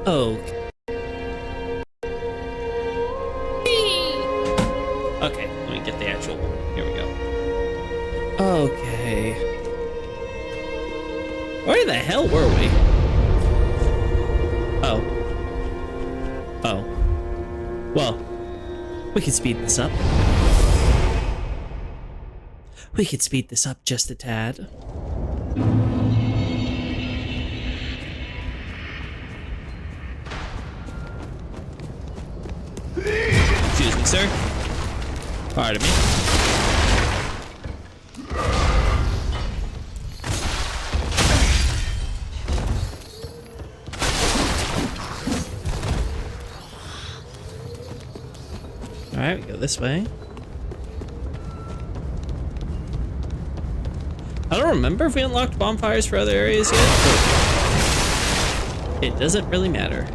Oh. Okay, let me get the actual one. Here we go. Okay. Where the hell were we? Oh. Oh. Well, we could speed this up. We could speed this up just a tad. Excuse me, sir. Pardon me. Alright, we go this way. I don't remember if we unlocked bonfires for other areas yet, but it doesn't really matter.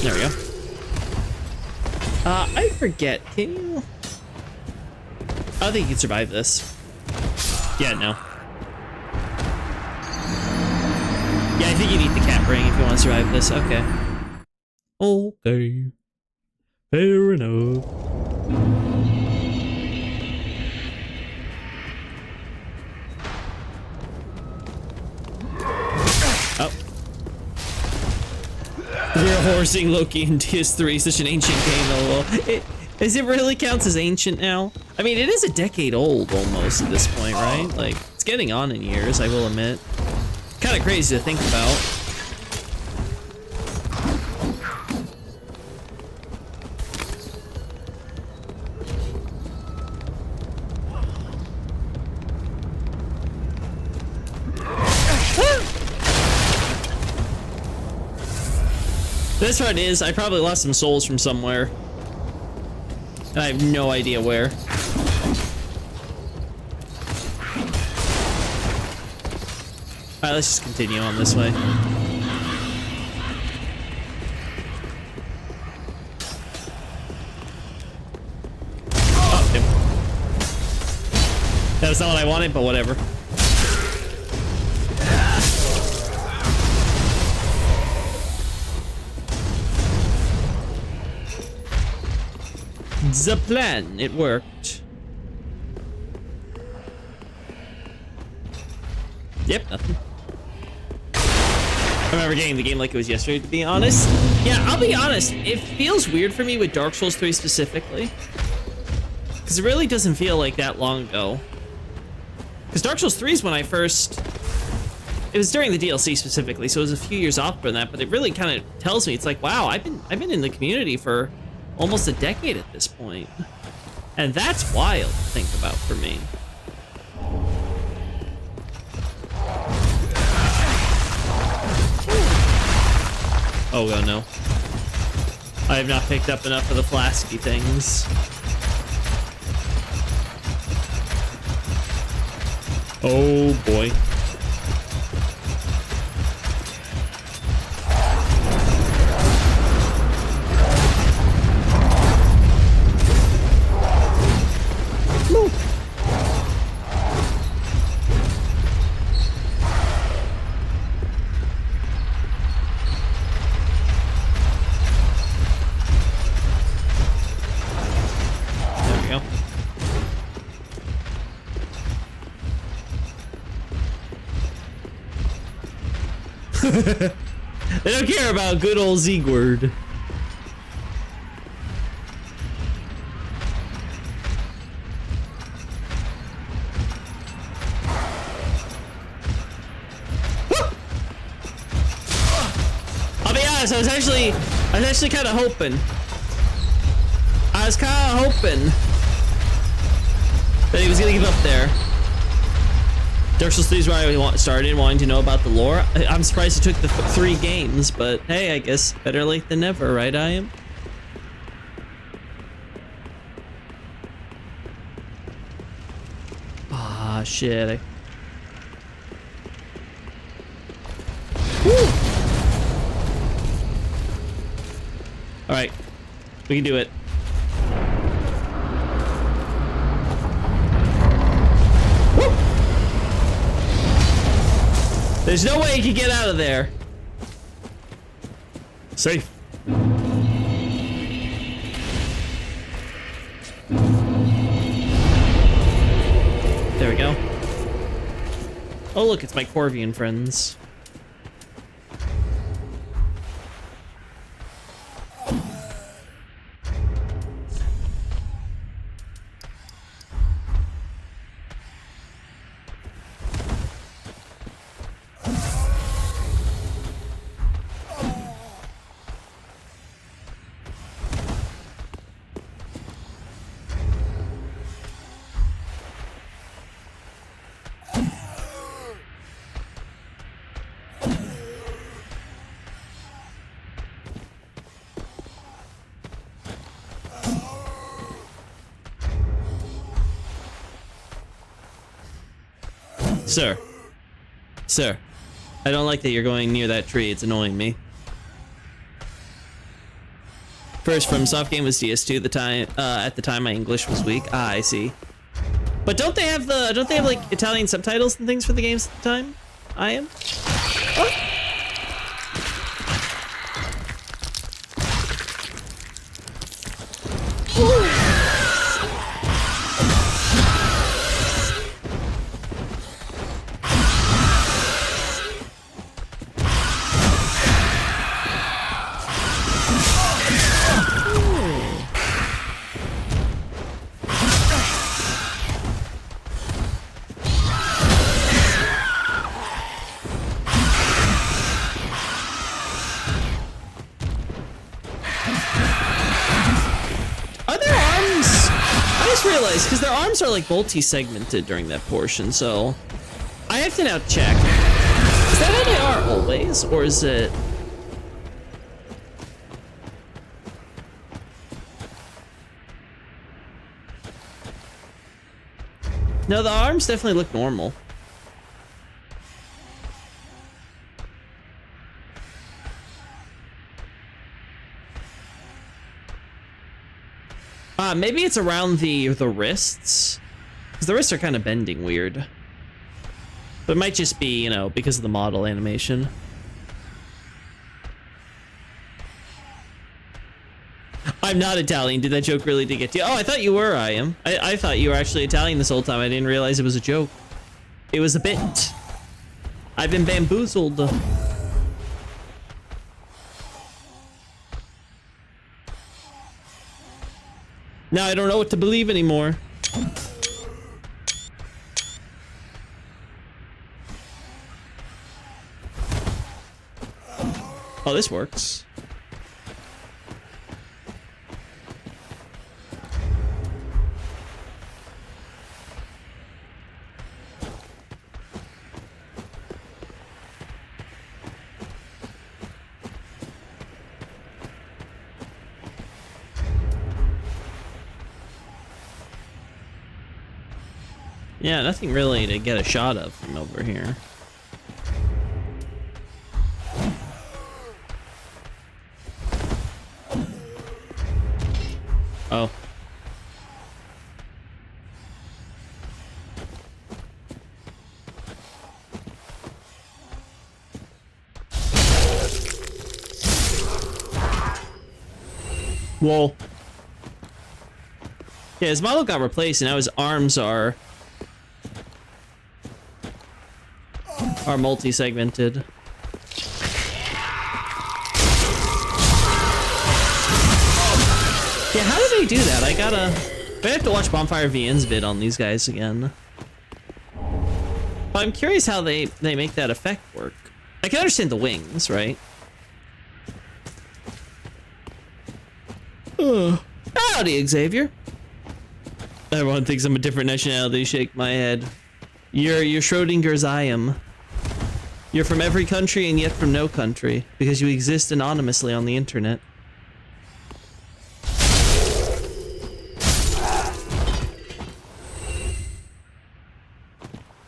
There we go. I forget. Can you? I don't think you can survive this. Yeah, no. Yeah, I think you need the cat ring if you want to survive this. Okay. Okay. Fair enough. Oh. We're horsing Loki in DS3, such an ancient game, lol. Does it really counts as ancient now? I mean, it is a decade old almost at this point, right? Like, it's getting on in years, I will admit. Kind of crazy to think about. This part is, I probably lost some souls from somewhere. And I have no idea where. Alright, let's just continue on this way. Oh, damn. That was not what I wanted, but whatever. The plan, it worked. Yep, nothing. I remember getting the game like it was yesterday, to be honest. Yeah, I'll be honest, it feels weird for me with Dark Souls 3 specifically. Because it really doesn't feel like that long ago. Because Dark Souls 3 is when I first... It was during the DLC specifically, so it was a few years off from that, but it really kind of tells me, it's like, wow, I've been in the community for almost a decade at this point. And that's wild to think about for me. Oh, well, no. I have not picked up enough of the flasky things. Oh, boy. They don't care about good old Siegward. I'll be honest, I was actually kind of hoping. I was kind of hoping that he was gonna give up there. Dark Souls 3 is where I started wanting to know about the lore. I'm surprised it took the 3 games, but hey, I guess better late than never, right, I am? Ah, shit. We can do it. Woo! There's no way he can get out of there. Safe. There we go. Oh, look, it's my Corvian friends. Sir, I don't like that you're going near that tree. It's annoying me. First, from soft game was DS2. At the time, my English was weak. Ah, I see. But don't they have like Italian subtitles and things for the games at the time? I am. Oh. Because their arms are like multi-segmented during that portion, so I have to now check. Is that how they are always, or is it? No, the arms definitely look normal. Maybe it's around the wrists, because the wrists are kind of bending weird. But it might just be, you know, because of the model animation. I'm not Italian. Did that joke really get to you? Oh, I thought you were. I am. I thought you were actually Italian this whole time. I didn't realize it was a joke. It was a bit. I've been bamboozled. Now I don't know what to believe anymore. Oh, this works. Yeah, nothing really to get a shot of from over here. Oh. Whoa. Yeah, his model got replaced and now his arms are multi-segmented. Yeah, how do they do that? I have to watch Bonfire VN's vid on these guys again. But I'm curious how they make that effect work. I can understand the wings, right? Howdy, Xavier. Everyone thinks I'm a different nationality. Shake my head. You're Schrodinger's I am. You're from every country and yet from no country, because you exist anonymously on the internet.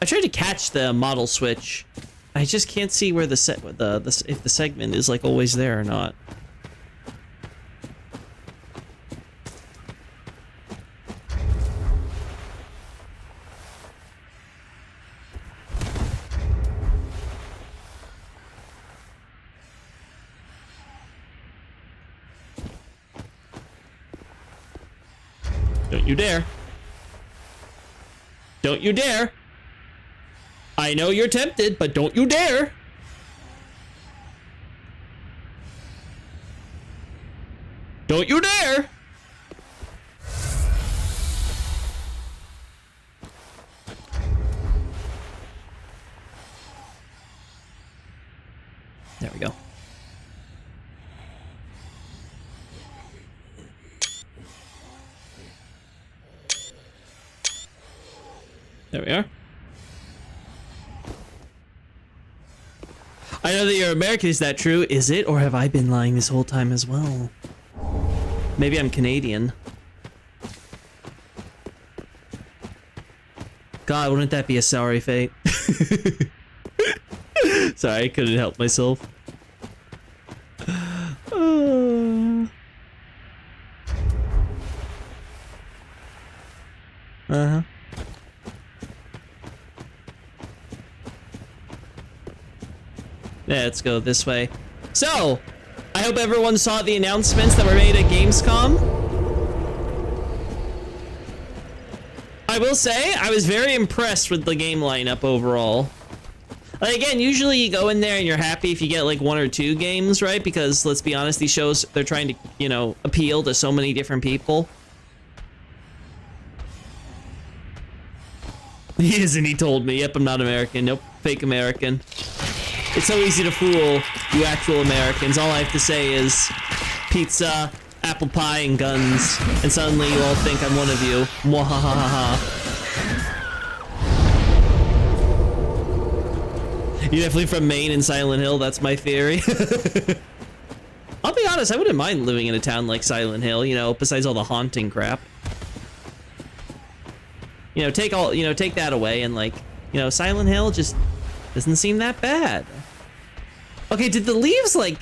I tried to catch the model switch. I just can't see where if the segment is like always there or not. Don't you dare. Don't you dare. I know you're tempted, but don't you dare. Don't you dare. There we go. There we are. I know that you're American, is that true? Is it? Or have I been lying this whole time as well? Maybe I'm Canadian. God, wouldn't that be a sorry fate? Sorry, I couldn't help myself. Uh-huh. Yeah, let's go this way. So, I hope everyone saw the announcements that were made at Gamescom. I will say, I was very impressed with the game lineup overall. Like, again, usually you go in there and you're happy if you get like 1 or 2 games, right? Because let's be honest, these shows, they're trying to, you know, appeal to so many different people. He isn't, he told me. Yep, I'm not American. Nope, fake American. It's so easy to fool you actual Americans. All I have to say is pizza, apple pie, and guns. And suddenly you all think I'm one of you. Mwahahaha. You're definitely from Maine and Silent Hill, that's my theory. I'll be honest, I wouldn't mind living in a town like Silent Hill, you know, besides all the haunting crap. You know, take that away and like, you know, Silent Hill just doesn't seem that bad. Okay, did the leaves like...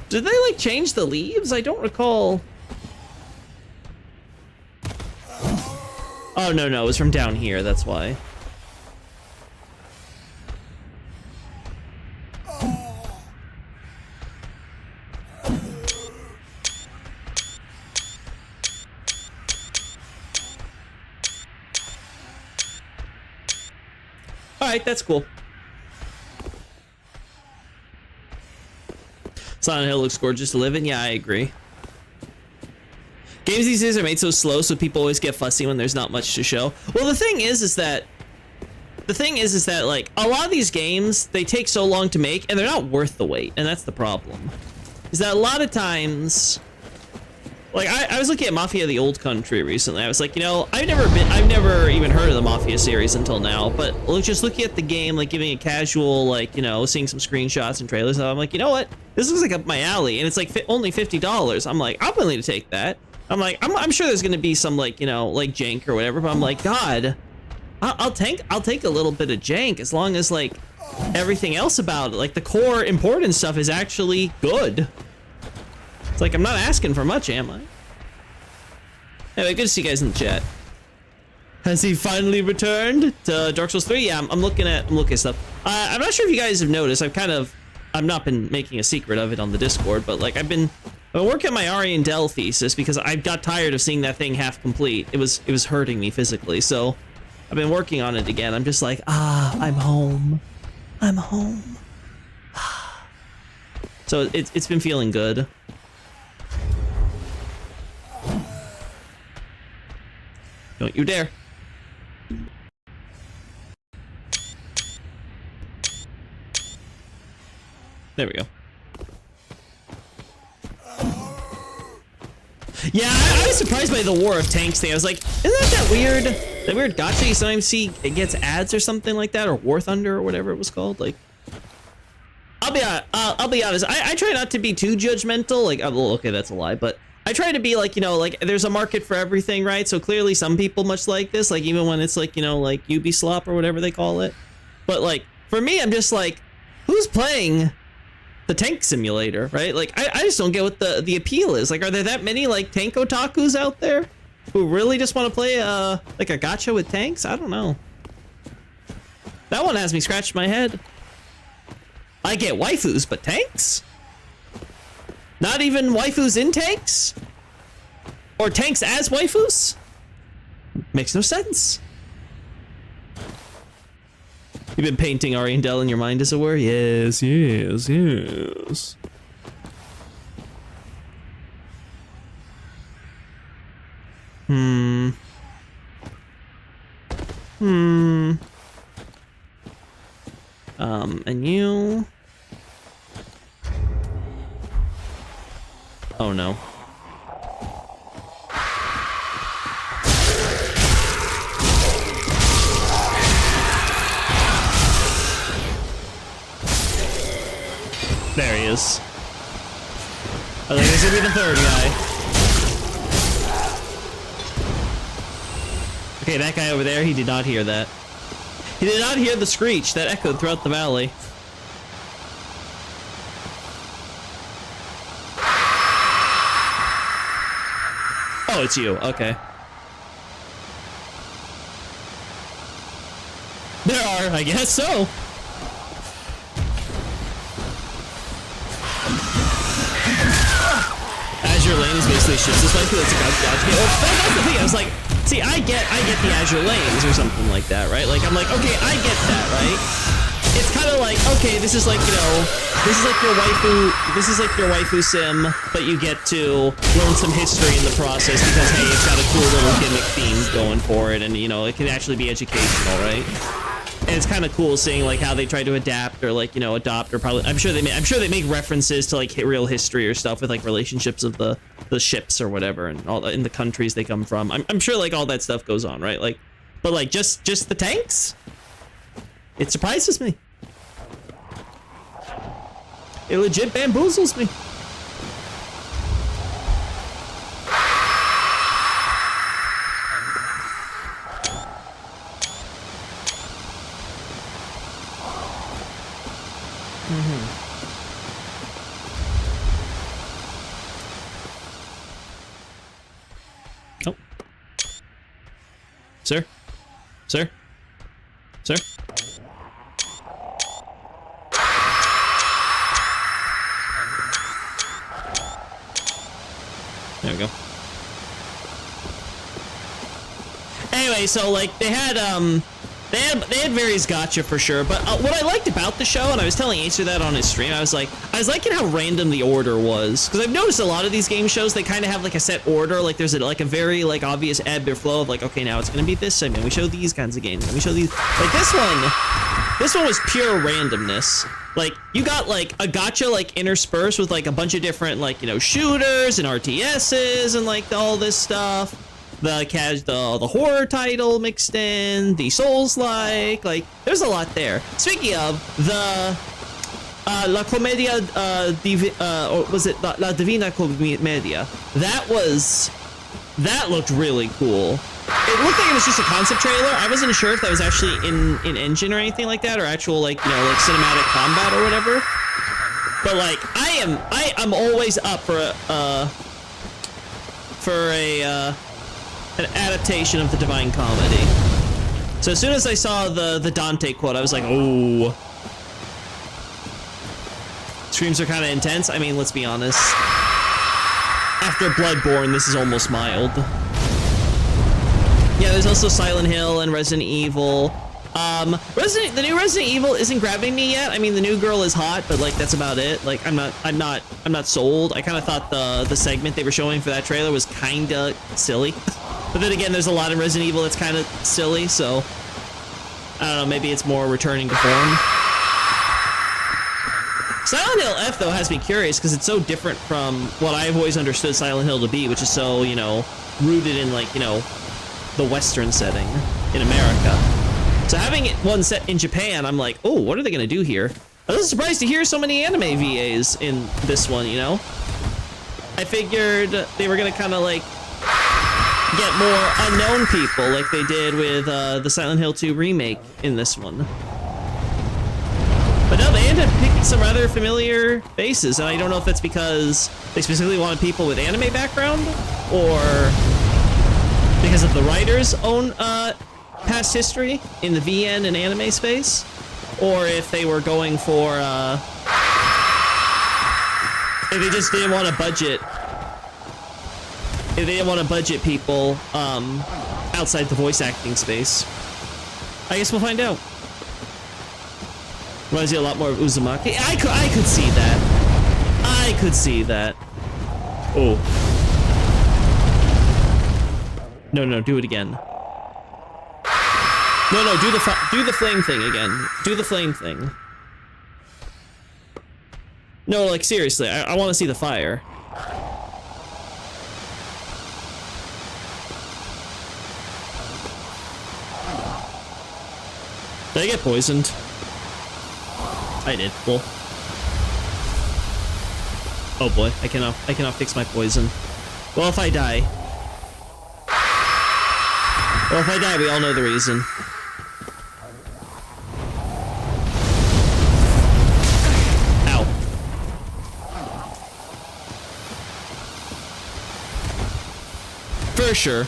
Did they like change the leaves? I don't recall. Oh, no, it was from down here, that's why. Alright, that's cool. Silent Hill looks gorgeous to live in. Yeah, I agree. Games these days are made so slow, so people always get fussy when there's not much to show. Well, the thing is that like a lot of these games, they take so long to make and they're not worth the wait, and that's the problem. Is that a lot of times, like I was looking at Mafia: The Old Country recently. I was like, you know, I've never even heard of the Mafia series until now, but just looking at the game, like giving a casual, like, you know, seeing some screenshots and trailers, and I'm like, you know what? This looks like up my alley, and it's like only $50. I'm like, I'm willing to take that. I'm like, I'm sure there's gonna be some like, you know, like jank or whatever, but I'm like, God, I'll take a little bit of jank as long as like everything else about it, like the core important stuff, is actually good. It's like, I'm not asking for much, am I? Anyway, good to see you guys in the chat. Has he finally returned to Dark Souls 3? Yeah, I'm looking at stuff. I'm not sure if you guys have noticed. I've not been making a secret of it on the Discord, but like I've been working on my Ari and Dell thesis because I got tired of seeing that thing half complete. It was hurting me physically, so I've been working on it again. I'm just like, I'm home. I'm home. So it's been feeling good. Don't you dare. There we go. Yeah, I was surprised by the War of Tanks thing. I was like, isn't that weird? That weird gacha you sometimes see, it gets ads or something like that, or War Thunder or whatever it was called. Like, I'll be honest. I try not to be too judgmental. Like, well, okay, that's a lie, but I try to be like, you know, like there's a market for everything, right? So clearly some people much like this, like even when it's like, you know, like Ubislop or whatever they call it. But like, for me, I'm just like, who's playing the tank simulator, right? Like, I just don't get what the appeal is. Like, are there that many like tank otakus out there who really just want to play like a gacha with tanks? I don't know. That one has me scratch my head. I get waifus, but tanks? Not even waifus in tanks? Or tanks as waifus? Makes no sense. You've been painting Ariandel in your mind, as it were? Yes, yes, yes. And you... Oh no. There he is. I think this gonna be the third guy. Okay, that guy over there, he did not hear that. He did not hear the screech that echoed throughout the valley. Oh, it's you. Okay. There are, I guess so. Azure Lane is basically ships this way, that's a gotcha. Well, that's the thing. I was like, see, I get the Azure Lanes or something like that, right? Like, I'm like, okay, I get that, right? It's kind of like, okay, this is like, you know, this is like your waifu sim, but you get to learn some history in the process because, hey, it's got a cool little gimmick theme going for it, and, you know, it can actually be educational, right? And it's kind of cool seeing like how they try to adapt or like, you know, adopt or probably I'm sure they make references to like real history or stuff with like relationships of the ships or whatever and all in the countries they come from. I'm sure like all that stuff goes on, right? Like, but like just the tanks, it surprises me. It legit bamboozles me. Oh. Sir? Sir? Sir? There we go. Anyway, so like they had various gotcha for sure, but what I liked about the show, and I was telling Acer that on his stream, I was liking how random the order was, because I've noticed a lot of these game shows, they kind of have like a set order, like there's a very like obvious ebb or flow of like, okay, now it's gonna be this segment, we show these kinds of games, and we show these, like this one was pure randomness. Like you got like a gotcha like interspersed with like a bunch of different like, you know, shooters and RTSs and like all this stuff. The horror title mixed in, the Souls-like, there's a lot there. Speaking of the La Comedia or was it La Divina Comedia? That looked really cool. It looked like it was just a concept trailer. I wasn't sure if that was actually in engine or anything like that, or actual like, you know, like cinematic combat or whatever. But like I'm always up for an adaptation of the Divine Comedy. So as soon as I saw the Dante quote, I was like, oh. Streams are kind of intense. I mean, let's be honest. After Bloodborne, this is almost mild. Yeah, there's also Silent Hill and Resident Evil. The new Resident Evil isn't grabbing me yet. I mean, the new girl is hot, but like that's about it. Like I'm not sold. I kind of thought the segment they were showing for that trailer was kind of silly. But then again, there's a lot in Resident Evil that's kind of silly, so I don't know, maybe it's more returning to form. Silent Hill F, though, has me curious because it's so different from what I've always understood Silent Hill to be, which is so, you know, rooted in, like, you know, the Western setting in America. So having it one set in Japan, I'm like, oh, what are they going to do here? I was surprised to hear so many anime VAs in this one, you know? I figured they were going to kind of, like, get more unknown people like they did with the Silent Hill 2 remake in this one. But no, they ended up picking some rather familiar faces, and I don't know if that's because they specifically wanted people with anime background, or because of the writer's own past history in the VN and anime space. or if they were going for, if they just didn't want to budget. If they didn't want to budget people, outside the voice acting space. I guess we'll find out. Reminds you a lot more of Uzumaki. I could see that. I could see that. Oh. No, do it again. No, do the flame thing again. Do the flame thing. No, like seriously, I want to see the fire. Did I get poisoned? I did. Well. Oh boy, I cannot fix my poison. Well, if I die. Well, if I die, we all know the reason. Ow. For sure.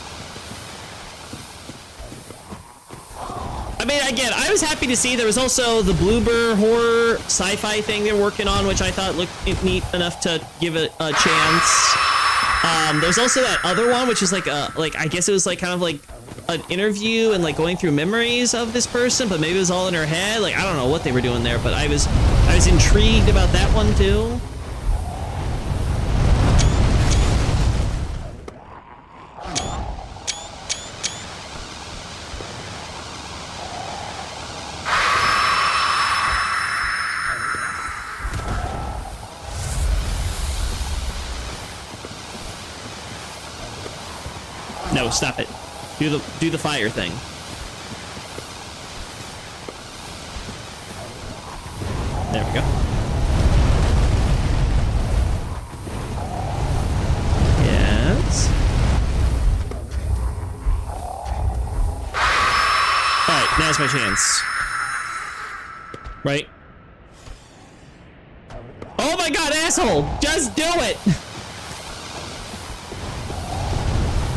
I mean, again, I was happy to see there was also the Bloober horror sci-fi thing they're working on, which I thought looked neat enough to give it a chance. There's also that other one, which is like I guess it was like kind of like an interview and like going through memories of this person, but maybe it was all in her head. Like, I don't know what they were doing there, but I was intrigued about that one too. No, stop it. Do the fire thing. There we go. Yes. Alright, now's my chance. Right? Oh my god, asshole! Just do it!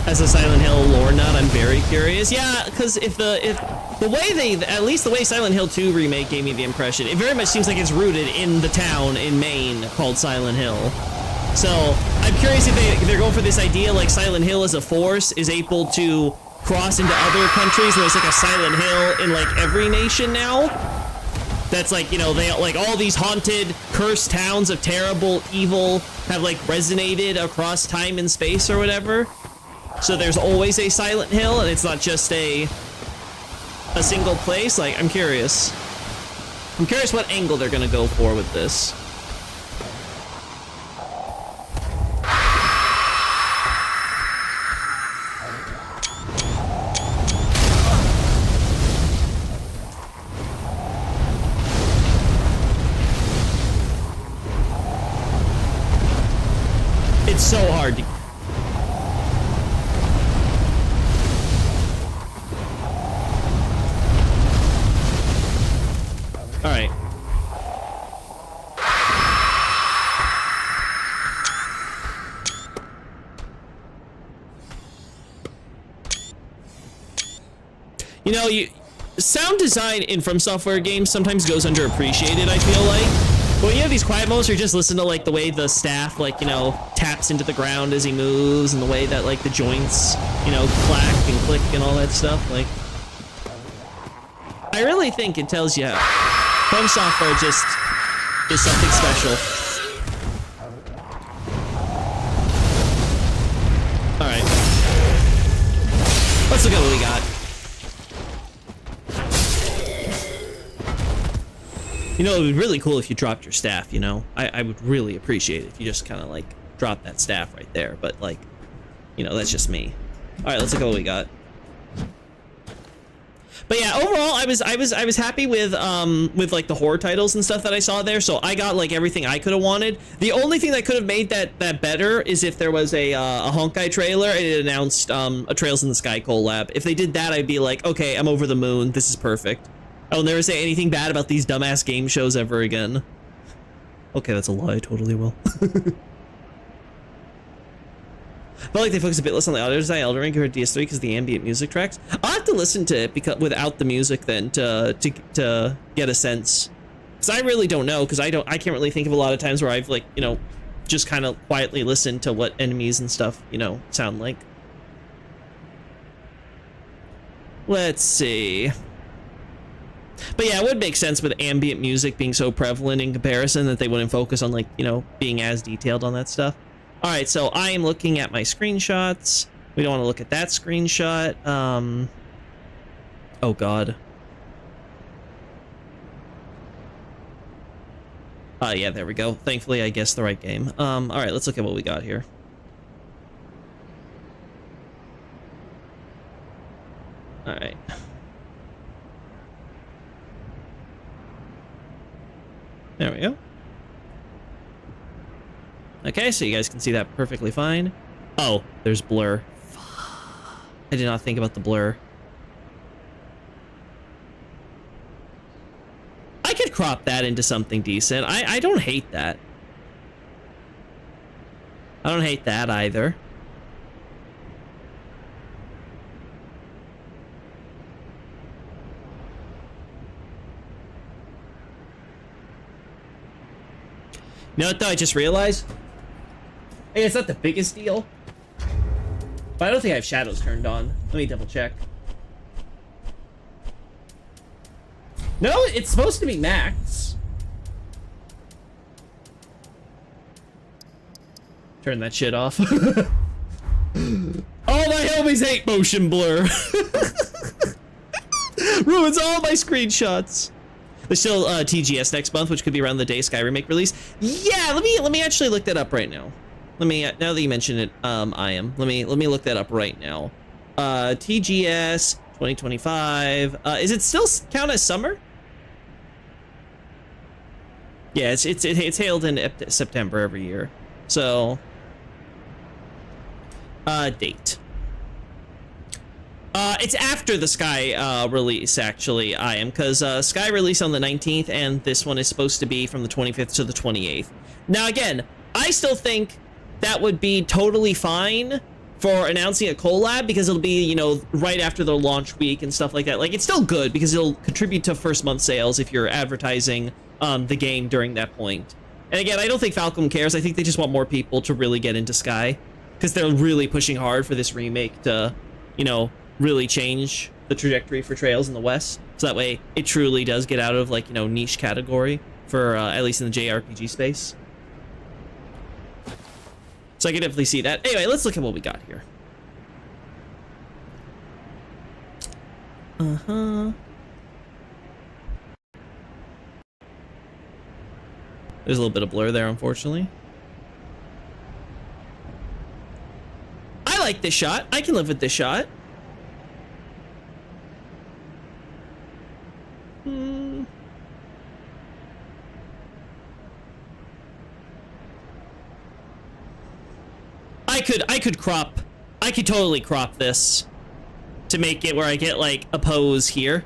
As a Silent Hill lore nut, I'm very curious. Yeah, because if the way they, at least the way Silent Hill 2 remake gave me the impression, it very much seems like it's rooted in the town in Maine called Silent Hill. So I'm curious if they're going for this idea like Silent Hill as a force is able to cross into other countries, and there's like a Silent Hill in like every nation now. That's like, you know, they like all these haunted, cursed towns of terrible evil have like resonated across time and space or whatever. So there's always a Silent Hill, and it's not just a single place. Like, I'm curious. I'm curious what angle they're gonna go for with this. It's so hard to... Alright. You know, sound design in From Software games sometimes goes underappreciated, I feel like. But when you have these quiet moments, you just listen to like the way the staff, like, you know, taps into the ground as he moves, and the way that like the joints, you know, clack and click and all that stuff. Like, I really think it tells you From Software just is something special. Alright. Let's look at what we got. You know, it would be really cool if you dropped your staff, you know? I would really appreciate it if you just kind of, like, dropped that staff right there. But, like, you know, that's just me. Alright, let's look at what we got. But yeah, overall, I was happy with like the horror titles and stuff that I saw there. So I got like everything I could have wanted. The only thing that could have made that better is if there was a Honkai trailer and it announced a Trails in the Sky collab. If they did that, I'd be like, okay, I'm over the moon. This is perfect. I will never say anything bad about these dumbass game shows ever again. Okay, that's a lie. I totally will. felt like they focused a bit less on the audio design Elden Ring compared to DS3 because the ambient music tracks. I'll have to listen to it because without the music then to get a sense. Because I really don't know, because I can't really think of a lot of times where I've, like, you know, just kind of quietly listened to what enemies and stuff, you know, sound like. Let's see. But yeah, it would make sense with ambient music being so prevalent in comparison that they wouldn't focus on, like, you know, being as detailed on that stuff. All right, so I am looking at my screenshots. We don't want to look at that screenshot. Oh God. Yeah, there we go. Thankfully, I guessed the right game. All right, let's look at what we got here. All right. There we go. Okay, so you guys can see that perfectly fine. Oh, there's blur. I did not think about the blur. I could crop that into something decent. I don't hate that. I don't hate that either. You know what, though? I just realized. Hey, it's not the biggest deal. But I don't think I have shadows turned on. Let me double check. No, it's supposed to be max. Turn that shit off. All my homies hate motion blur. Ruins all my screenshots. There's still TGS next month, which could be around the day Sky Remake release. Yeah, let me actually look that up right now. Let me now that you mention it, I am. Let me look that up right now. TGS 2025. Is it still count as summer? Yeah, it's hailed in September every year. So date. It's after the Sky release, actually, I am, because Sky released on the 19th, and this one is supposed to be from the 25th to the 28th. Now, again, I still think that would be totally fine for announcing a collab, because it'll be, you know, right after the launch week and stuff like that. Like, it's still good, because it'll contribute to first month sales if you're advertising the game during that point. And again, I don't think Falcom cares. I think they just want more people to really get into Sky, because they're really pushing hard for this remake to, you know, really change the trajectory for Trails in the West, so that way it truly does get out of, like, you know, niche category for at least in the JRPG space. So I can definitely see that. Anyway, let's look at what we got here. There's a little bit of blur there, unfortunately. I like this shot. I can live with this shot. I could totally crop this to make it where I get, like, a pose here.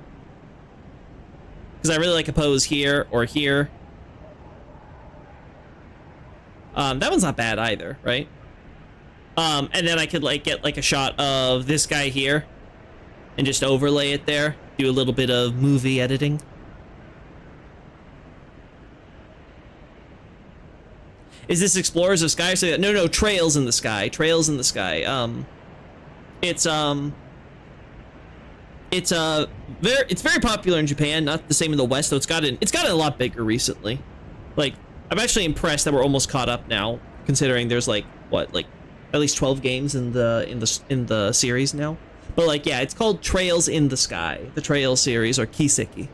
Because I really like a pose here or here. That one's not bad either, right? And then I could, like, get, like, a shot of this guy here and just overlay it there. Do a little bit of movie editing. Is this Explorers of Sky? So no, Trails in the Sky. Trails in the Sky. It's very popular in Japan, not the same in the West, though it's gotten a lot bigger recently. Like, I'm actually impressed that we're almost caught up now, considering there's, like, what, like, at least 12 games in the series now. But, like, yeah, it's called Trails in the Sky, the Trails series, or Kiseki,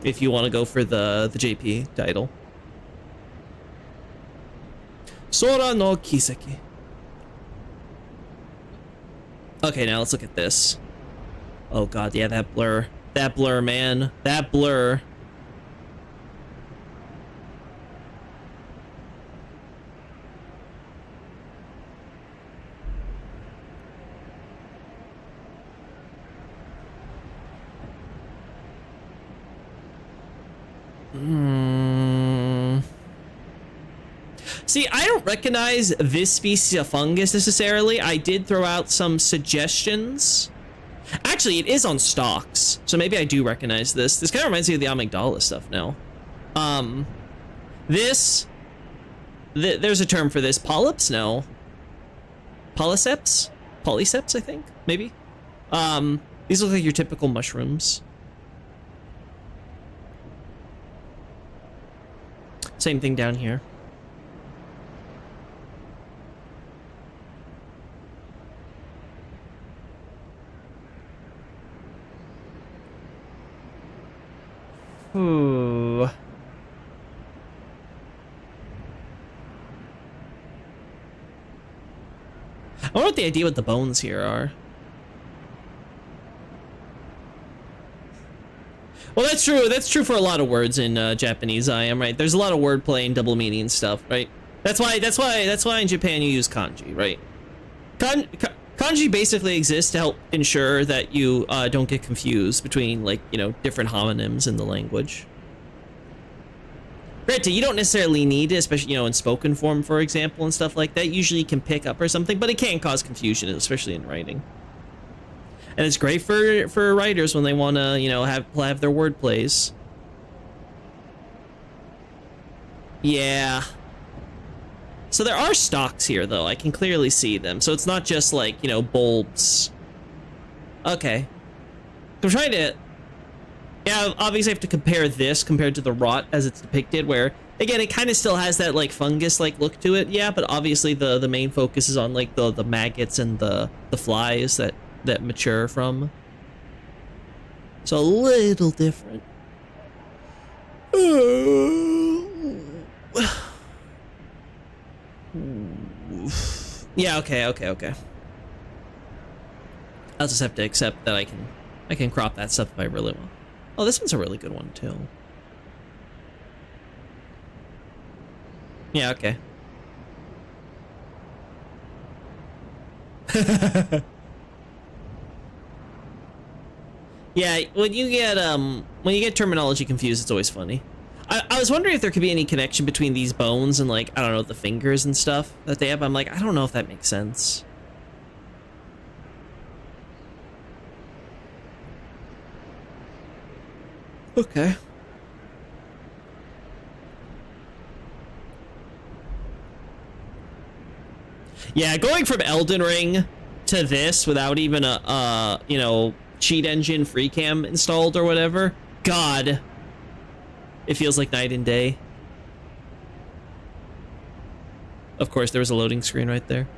if you want to go for the JP title. Sora no Kiseki. Okay, now let's look at this. Oh god, yeah, that blur. That blur, man. That blur. See, I don't recognize this species of fungus necessarily. I did throw out some suggestions. Actually, it is on stalks, so maybe I do recognize this. This kind of reminds me of the amygdala stuff now. There's a term for this. Polyps? No. Polyceps? Polyceps, I think, maybe. These look like your typical mushrooms. Same thing down here. Ooh. I wonder what the idea with the bones here are. Well, that's true. That's true for a lot of words in Japanese. I am right. There's a lot of wordplay and double meaning stuff, right? That's why in Japan you use kanji, right? Kanji basically exists to help ensure that you don't get confused between, like, you know, different homonyms in the language. Granted, you don't necessarily need it, especially, you know, in spoken form, for example, and stuff like that. Usually you can pick up or something, but it can cause confusion, especially in writing. And it's great for writers when they want to, you know, have their word plays. Yeah. So there are stalks here, though. I can clearly see them. So it's not just like, you know, bulbs. Okay. I'm trying to... Yeah, obviously I have to compare this compared to the rot as it's depicted, where, again, it kind of still has that, like, fungus-like look to it. Yeah, but obviously the main focus is on, like, the maggots and the flies that mature from. So a little different. Yeah, okay. I'll just have to accept that I can crop that stuff if I really want. Oh, this one's a really good one too. Yeah, okay. Yeah, when you get terminology confused, it's always funny. I was wondering if there could be any connection between these bones and, like, I don't know, the fingers and stuff that they have. I'm like, I don't know if that makes sense. Okay. Yeah, going from Elden Ring to this without even a you know, cheat engine free cam installed or whatever, God, it feels like night and day. Of course, there was a loading screen right there.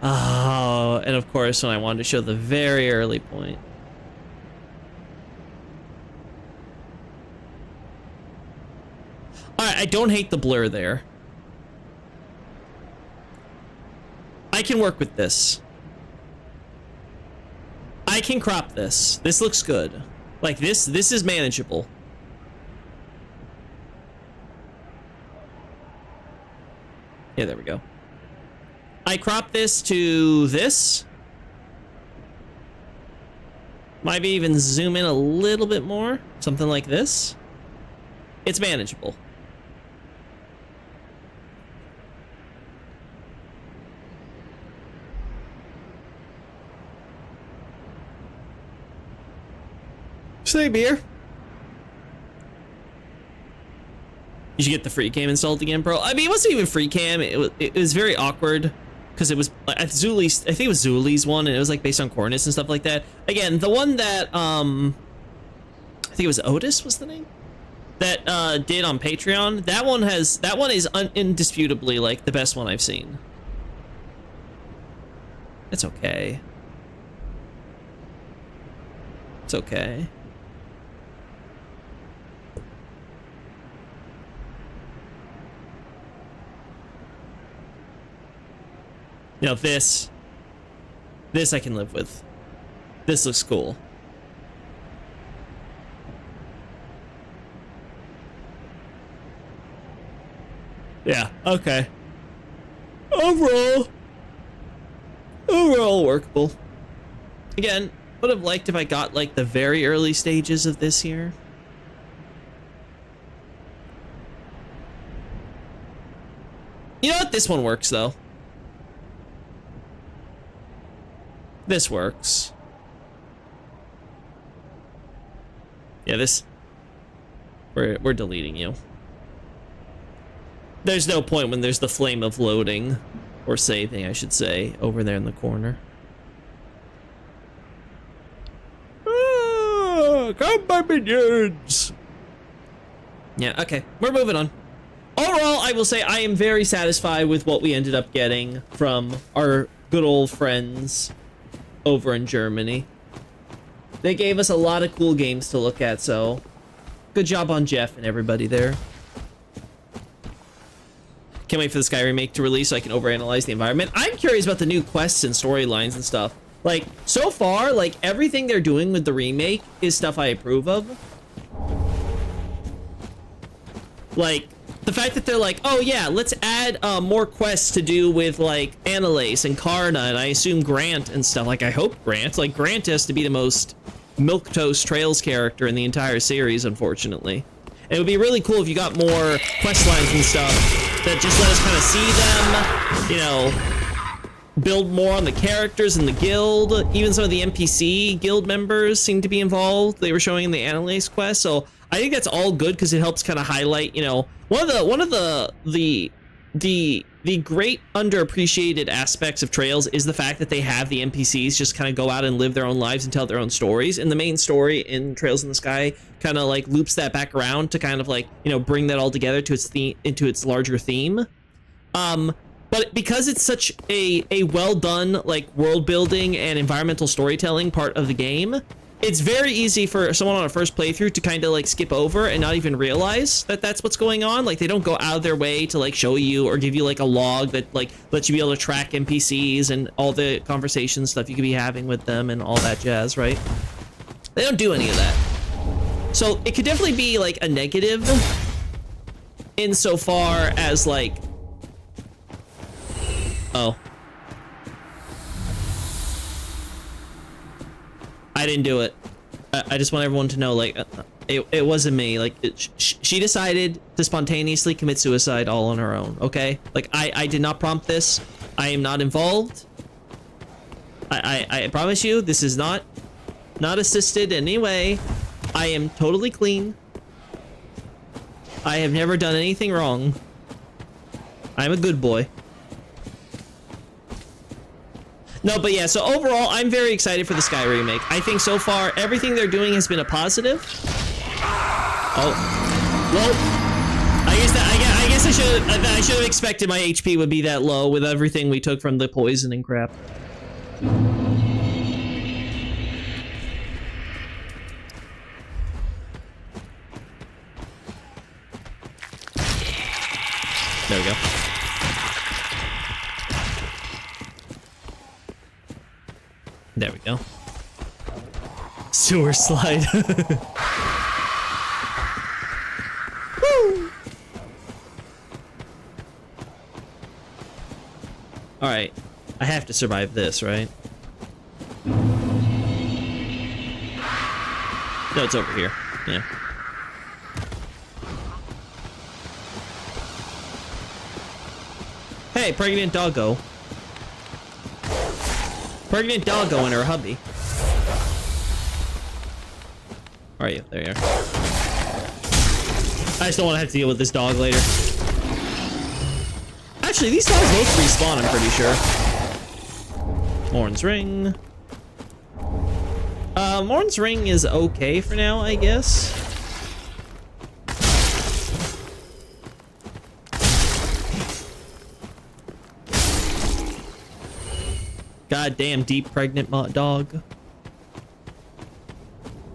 Oh, and of course, when I wanted to show the very early point. Alright, I don't hate the blur there. I can work with this. I can crop this. This looks good. Like, this is manageable. Yeah, there we go. I crop this to this. Maybe even zoom in a little bit more. Something like this. It's manageable. Same here. You should get the free cam installed again, bro. I mean, it wasn't even free cam. It was very awkward because it was at Zuli's. I think it was Zuli's one, and it was like based on coordinates and stuff like that. Again, the one that I think it was Otis was the name that did on Patreon. That one is indisputably like the best one I've seen. It's okay. It's okay. You know, this I can live with. This looks cool. Yeah, okay. Overall workable. Again, would have liked if I got like the very early stages of this here. You know what? This one works, though. This works. Yeah, this... We're deleting you. There's no point when there's the flame of loading, or saving, I should say, over there in the corner. Come by minions! Yeah, okay. We're moving on. Overall, I will say I am very satisfied with what we ended up getting from our good old friends over in Germany. They gave us a lot of cool games to look at, so good job on Jeff and everybody there. Can't wait for the Sky remake to release so I can overanalyze the environment. I'm curious about the new quests and storylines and stuff. Like, so far, like, everything they're doing with the remake is stuff I approve of. Like, the fact that they're like, oh yeah, let's add more quests to do with, like, Annalise and Karna, and I assume Grant and stuff. Like, I hope Grant. Like, Grant has to be the most milquetoast Trails character in the entire series, unfortunately. And it would be really cool if you got more quest lines and stuff that just let us kind of see them, you know, build more on the characters in the guild. Even some of the NPC guild members seem to be involved. They were showing in the Annalise quest, so I think that's all good because it helps kind of highlight, you know, one of the great underappreciated aspects of Trails is the fact that they have the NPCs just kind of go out and live their own lives and tell their own stories. And the main story in Trails in the Sky kind of like loops that back around to kind of like, you know, bring that all together to its theme, into its larger theme. But because it's such a well done like world building and environmental storytelling part of the game, it's very easy for someone on a first playthrough to kind of like skip over and not even realize that that's what's going on. Like, they don't go out of their way to like show you or give you like a log that like lets you be able to track NPCs and all the conversation stuff you could be having with them and all that jazz, right? They don't do any of that. So it could definitely be like a negative insofar as like, oh, I didn't do it. I just want everyone to know, like, it wasn't me. Like, she decided to spontaneously commit suicide all on her own, okay? Like, I did not prompt this. I am not involved. I promise you, this is not assisted in any way. I am totally clean. I have never done anything wrong. I'm a good boy. No, but yeah, so overall, I'm very excited for the Sky remake. I think so far, everything they're doing has been a positive. Oh. Well, I guess I should have expected my HP would be that low with everything we took from the poisoning crap. There we go. There we go. Sewer slide. Woo! All right, I have to survive this, right? No, it's over here. Yeah. Hey, pregnant doggo. Pregnant doggo and her hubby. Where are you? There you are. I just don't want to have to deal with this dog later. Actually, these dogs both respawn, I'm pretty sure. Morn's Ring. Morn's Ring is okay for now, I guess. Goddamn deep pregnant dog.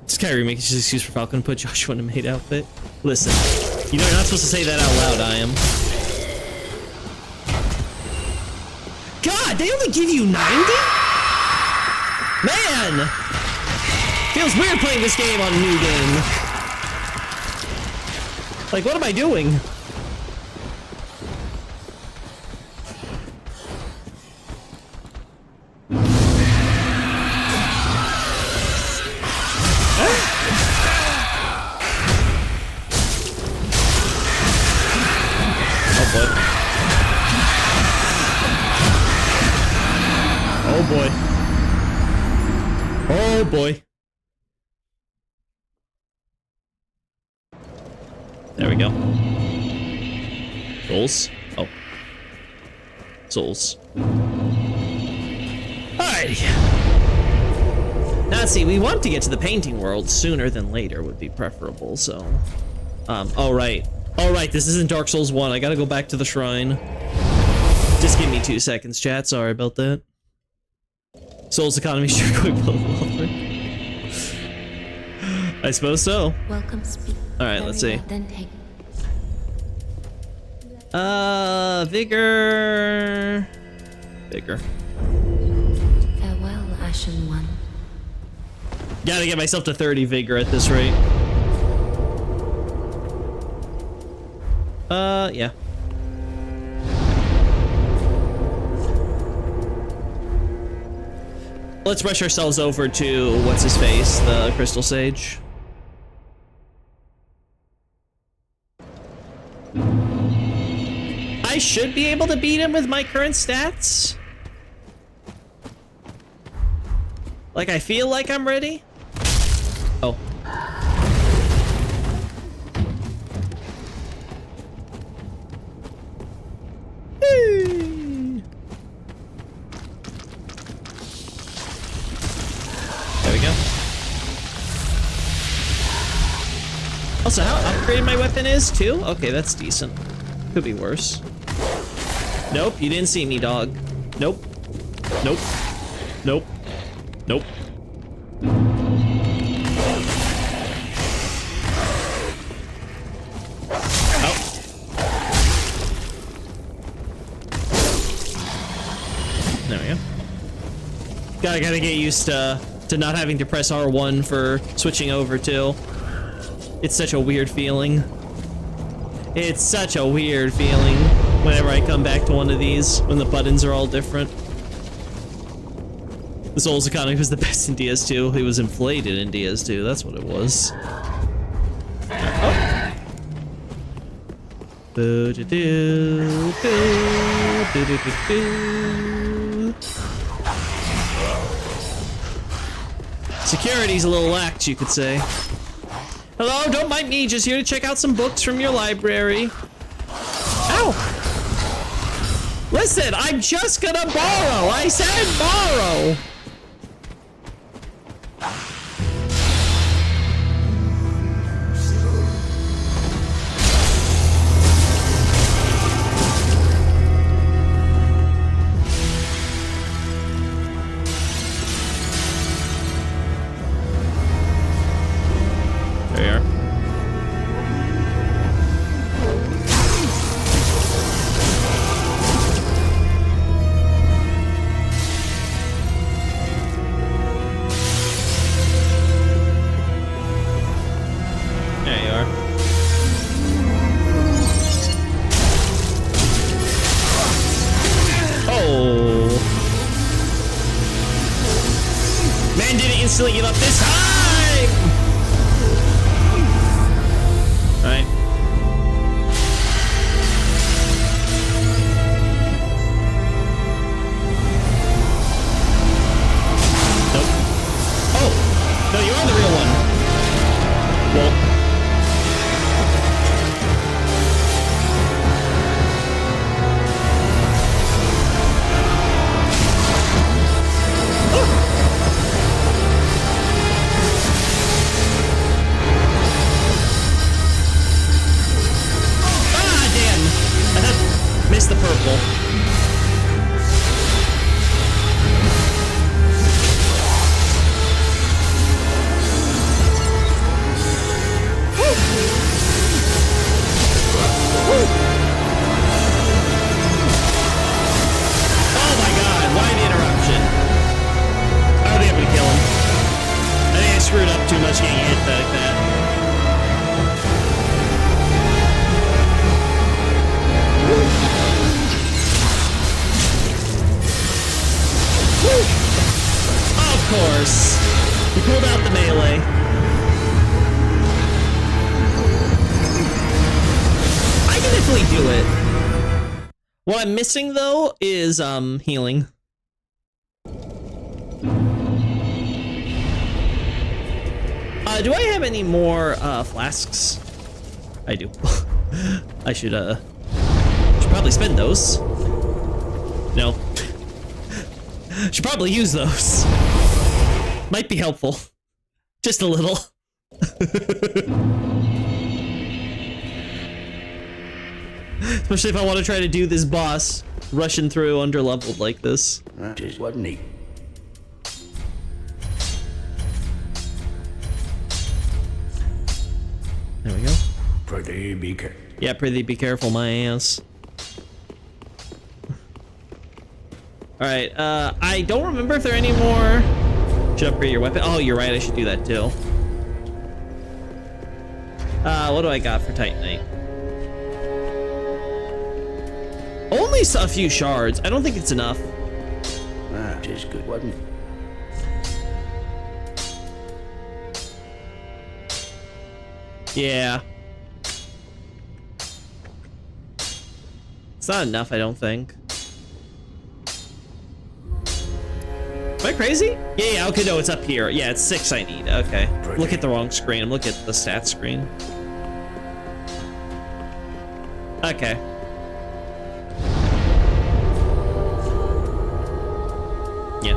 Sky remake is just an excuse for Falcon to put Joshua in a maid outfit. Listen, you know you're not supposed to say that out loud, I am. God, they only give you 90? Man! Feels weird playing this game on a new game. Like, what am I doing? Oh boy. Oh boy. There we go. Souls. Oh. Souls. Alrighty. Now let's see, we want to get to the painting world sooner than later would be preferable, so. Oh right. Oh right, this isn't Dark Souls 1. I gotta go back to the shrine. Just give me 2 seconds, chat. Sorry about that. Souls economy sure quick level. I suppose so. Welcome, speak. Alright, let's see. Then take. Vigor. Vigor. Farewell, Ashen One. Gotta get myself to 30 vigor at this rate. Yeah. Let's rush ourselves over to what's his face, the Crystal Sage. I should be able to beat him with my current stats. Like, I feel like I'm ready. Oh. There we go. Also, how upgraded my weapon is, too? Okay, that's decent. Could be worse. Nope, you didn't see me, dog. Nope. Nope. Nope. Nope. Oh. There we go. Gotta get used to not having to press R1 for switching over to. It's such a weird feeling. It's such a weird feeling whenever I come back to one of these, when the buttons are all different. The Souls economy was the best in DS2. It was inflated in DS2, that's what it was. Oh. Security's a little lax, you could say. Hello, don't mind me, just here to check out some books from your library. Ow! Listen, I'm just gonna borrow! I said borrow! There you are. There you are. Oh. Man didn't instantly give up this time! Alright. Nope. Oh! No, you are the real one. Well. Missed the purple. Woo. Woo. Oh my god, why the interruption? I don't think I'm gonna kill him. I think I screwed up too much getting hit like that. Of course. He pulled out the melee. I can definitely do it. What I'm missing though is healing. Do I have any more flasks? I do. I should probably spend those. No. Should probably use those. Might be helpful. Just a little. Especially if I want to try to do this boss rushing through underleveled like this. That just wasn't neat. There we go. Pretty be careful. Yeah, pretty be careful, my ass. Alright, I don't remember if there are any more. Should upgrade your weapon. Oh, you're right, I should do that too. What do I got for Titanite? Only a few shards. I don't think it's enough. That just good, wasn't it? Yeah. It's not enough, I don't think. Am I crazy? Yeah, okay, no, it's up here. Yeah, it's 6 I need. Okay. Look at the wrong screen. I'm looking at the stats screen. Okay. Yeah.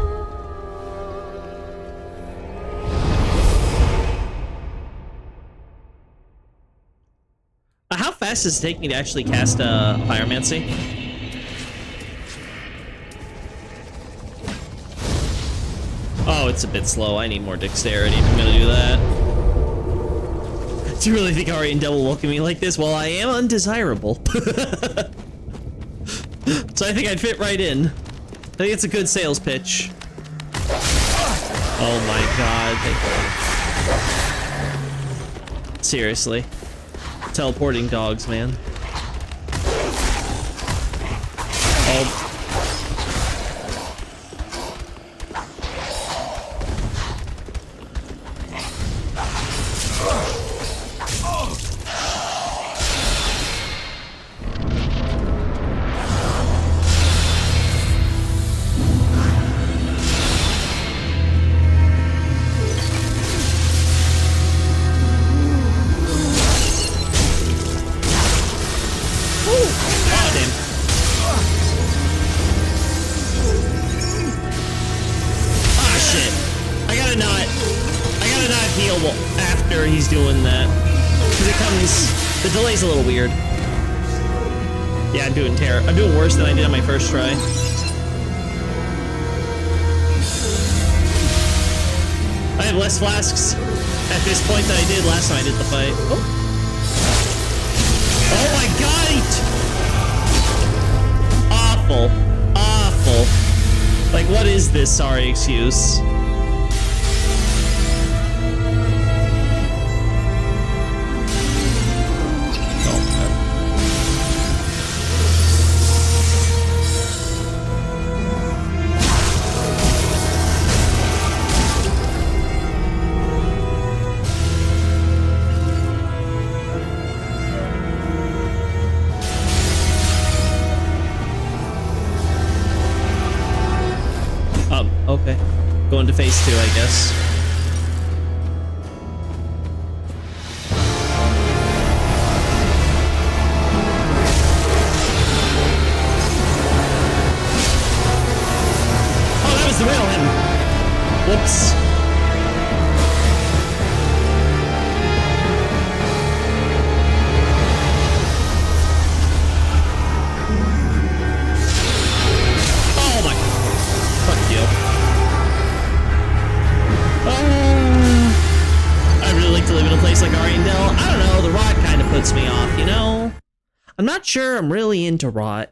How fast does it take me to actually cast Pyromancy? Oh, it's a bit slow. I need more dexterity if I'm gonna do that. Do you really think Ariandel will welcome me like this? Well, I am undesirable. So I think I'd fit right in. I think it's a good sales pitch. Oh my god. Seriously. Teleporting dogs, man. Oh. After he's doing that, because it comes, the delay's a little weird. Yeah, I'm doing worse than I did on my first try. I have less flasks at this point than I did last time I did the fight. Oh my god! Awful. Awful. Like, what is this sorry excuse? Okay. Going to phase 2, I guess. Oh, that was the real him. Whoops. Oh my. Fuck you. I'd really like to live in a place like Ariandel. I don't know, the rot kind of puts me off, you know? I'm not sure I'm really into rot.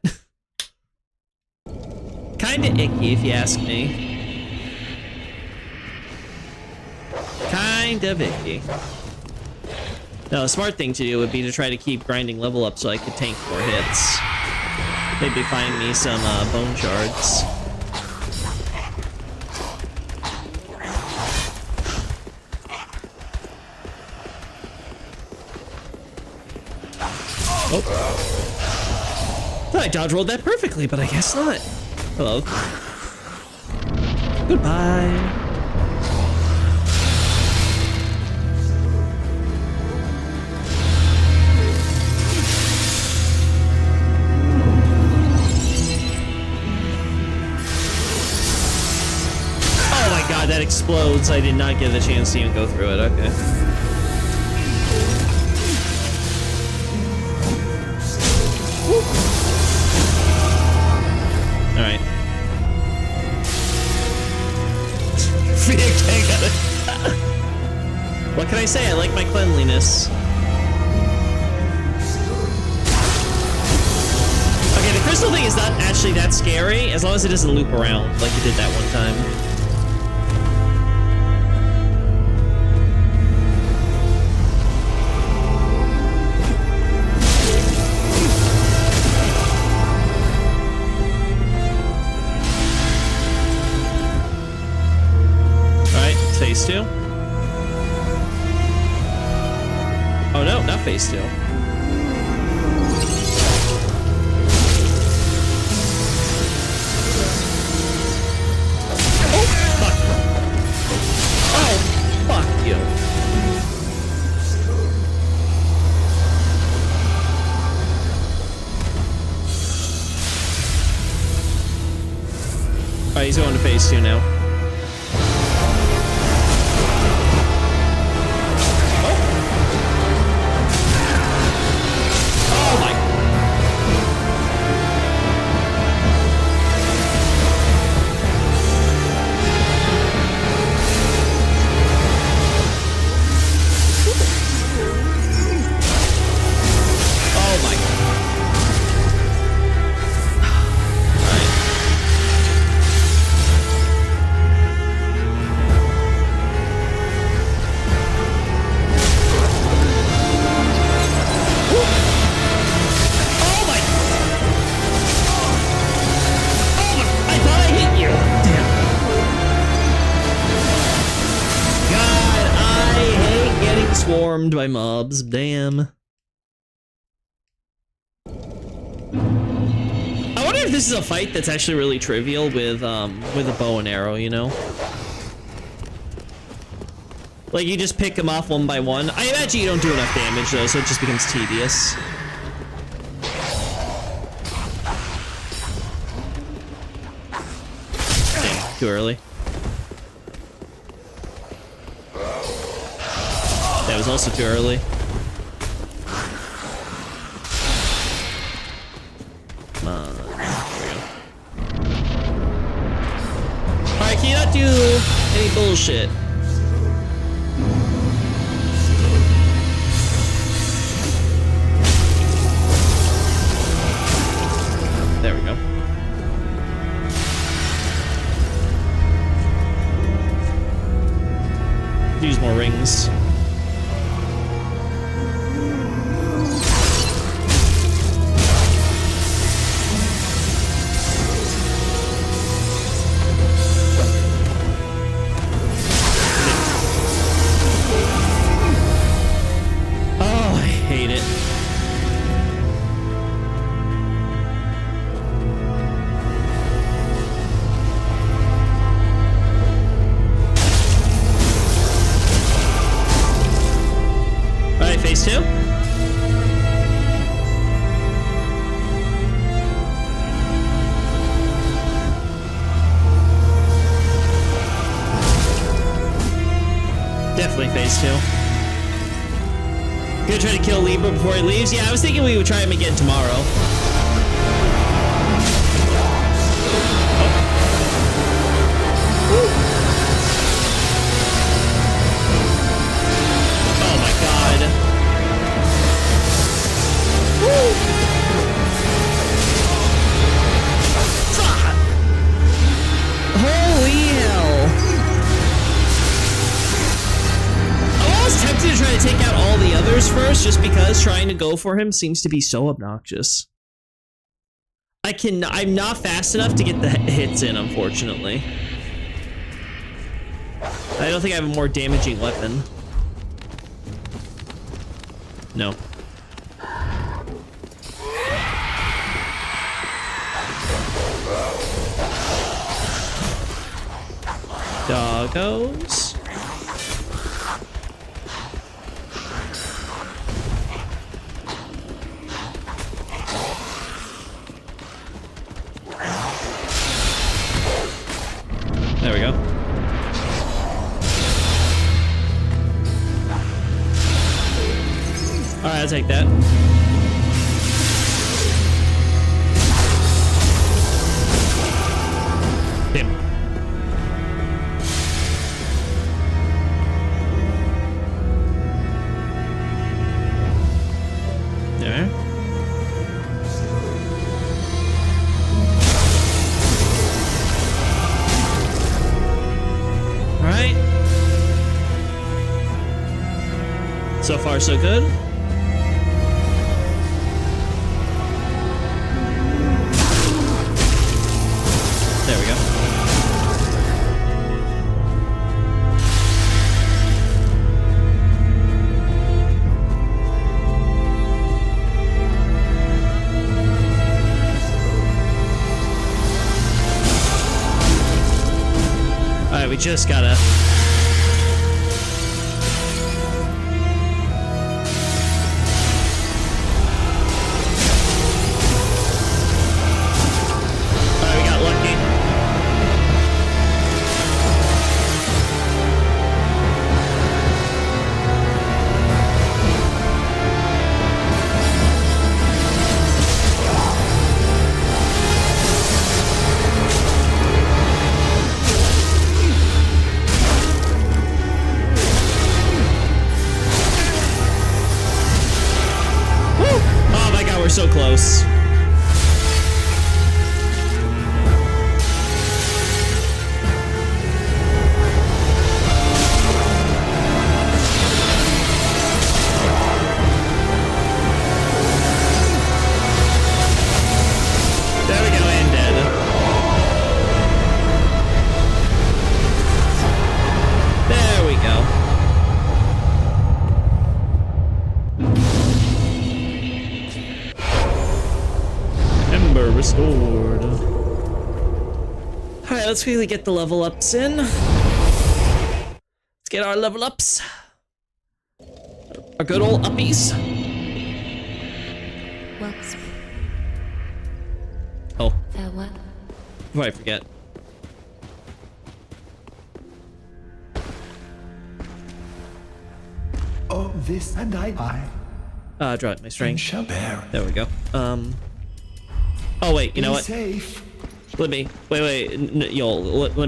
Kinda icky, if you ask me. Kind of icky. No, a smart thing to do would be to try to keep grinding level up so I could tank more hits. Maybe find me some bone shards. Oh. Thought I dodge rolled that perfectly, but I guess not. Hello. Goodbye. Oh my god, that explodes. I did not get the chance to even go through it. Okay. Alright. What can I say? I like my cleanliness. Okay, the crystal thing is not actually that scary, as long as it doesn't loop around like it did that one time. Phase 2? Oh no, not phase 2. Oh, fuck. Oh, fuck you. Alright, he's going to phase 2 now. Swarmed by mobs, damn. I wonder if this is a fight that's actually really trivial with a bow and arrow, you know? Like you just pick them off one by one. I imagine you don't do enough damage though, so it just becomes tedious. Damn, too early. That was also too early. Come on. There we go. Alright, can you not do any bullshit? There we go. Use more rings. Phase 2? Definitely phase 2. Gonna try to kill Libra before he leaves? Yeah, I was thinking we would try him again tomorrow. Take out all the others first, just because trying to go for him seems to be so obnoxious. I'm not fast enough to get the hits in, unfortunately. I don't think I have a more damaging weapon. No. Doggos. There we go. All right, I'll take that. Damn. There. All right. So far, so good. There we go. All right, we just gotta. All right, we got lucky. Oh my god, we're so close. There we go, and dead. There we go. Ember restored. Alright, let's really get the level ups in. Let's get our level ups. Our good old uppies. Well, Oh, farewell. before I forget. Oh, this and I Draw it, my strength. shall bear. There we go. Oh wait, you know Be what? safe. Let me let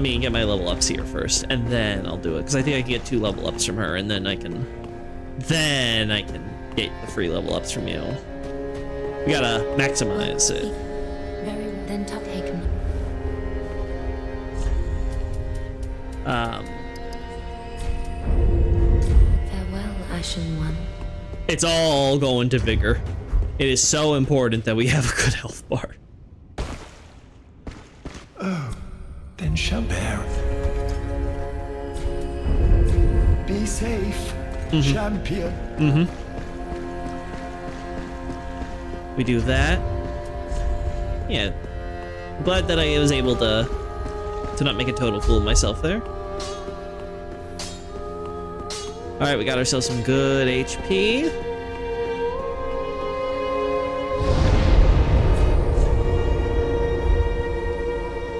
me get my level ups here first, and then I'll do it because I think I can get 2 level ups from her, and then I can get the free level ups from you. We gotta maximize it. Very well. Then top taken. Farewell, Ashen One. It's all going to vigor. It is so important that we have a good health bar. Then shall bear. Be safe, champion. We do that. Yeah. I'm glad that I was able to not make a total fool of myself there. Alright, we got ourselves some good HP.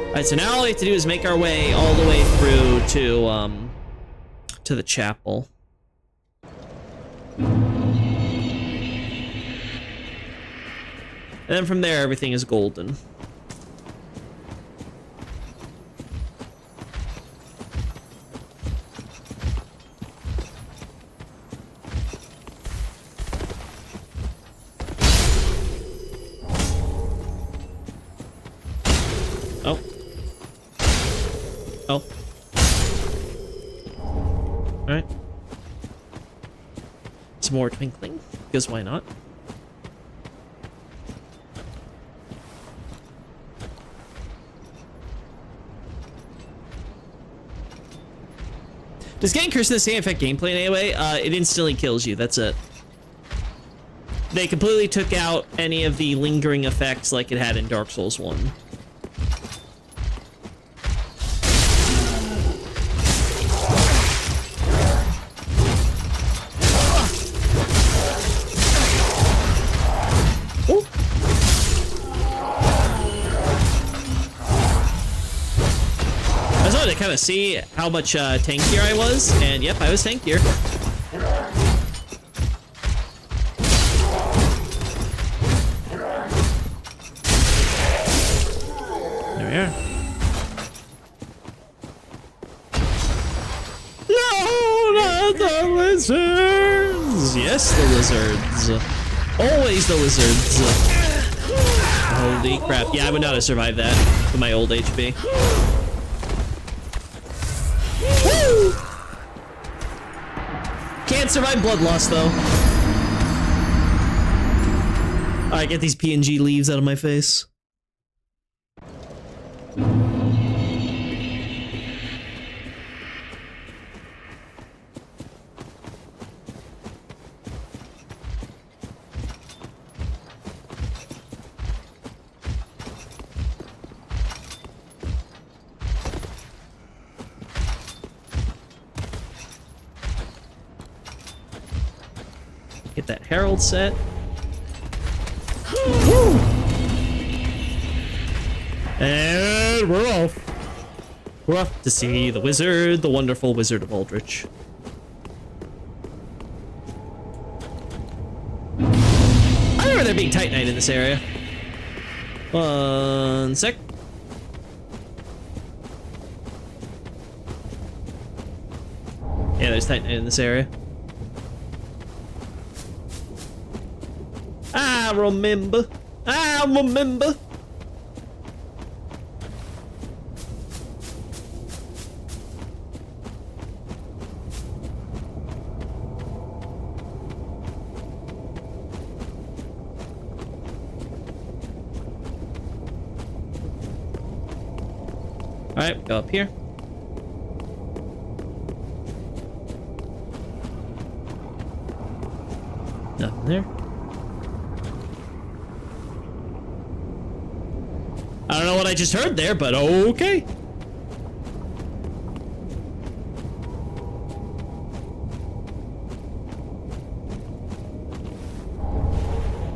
Alright, so now all we have to do is make our way all the way through to the chapel. And then from there, everything is golden. Oh. Oh. Alright. Some more twinkling, because why not? Does getting cursed in the same affect gameplay in any way? It instantly kills you, that's it. They completely took out any of the lingering effects like it had in Dark Souls 1. kind of see how much tankier I was, and yep, I was tankier. There we are. No, not the lizards! Yes, the lizards. Always the lizards. Holy crap. Yeah, I would not have survived that with my old HP. Woo! Can't survive blood loss, though. Alright, get these PNG leaves out of my face. Get that Herald set. Woo! And we're off. We're off to see the wizard, the wonderful Wizard of Aldrich. I remember there being Titanite in this area. One sec. Yeah, there's Titanite in this area. I remember. I remember. All right, go up here. Nothing there. I don't know what I just heard there, but okay.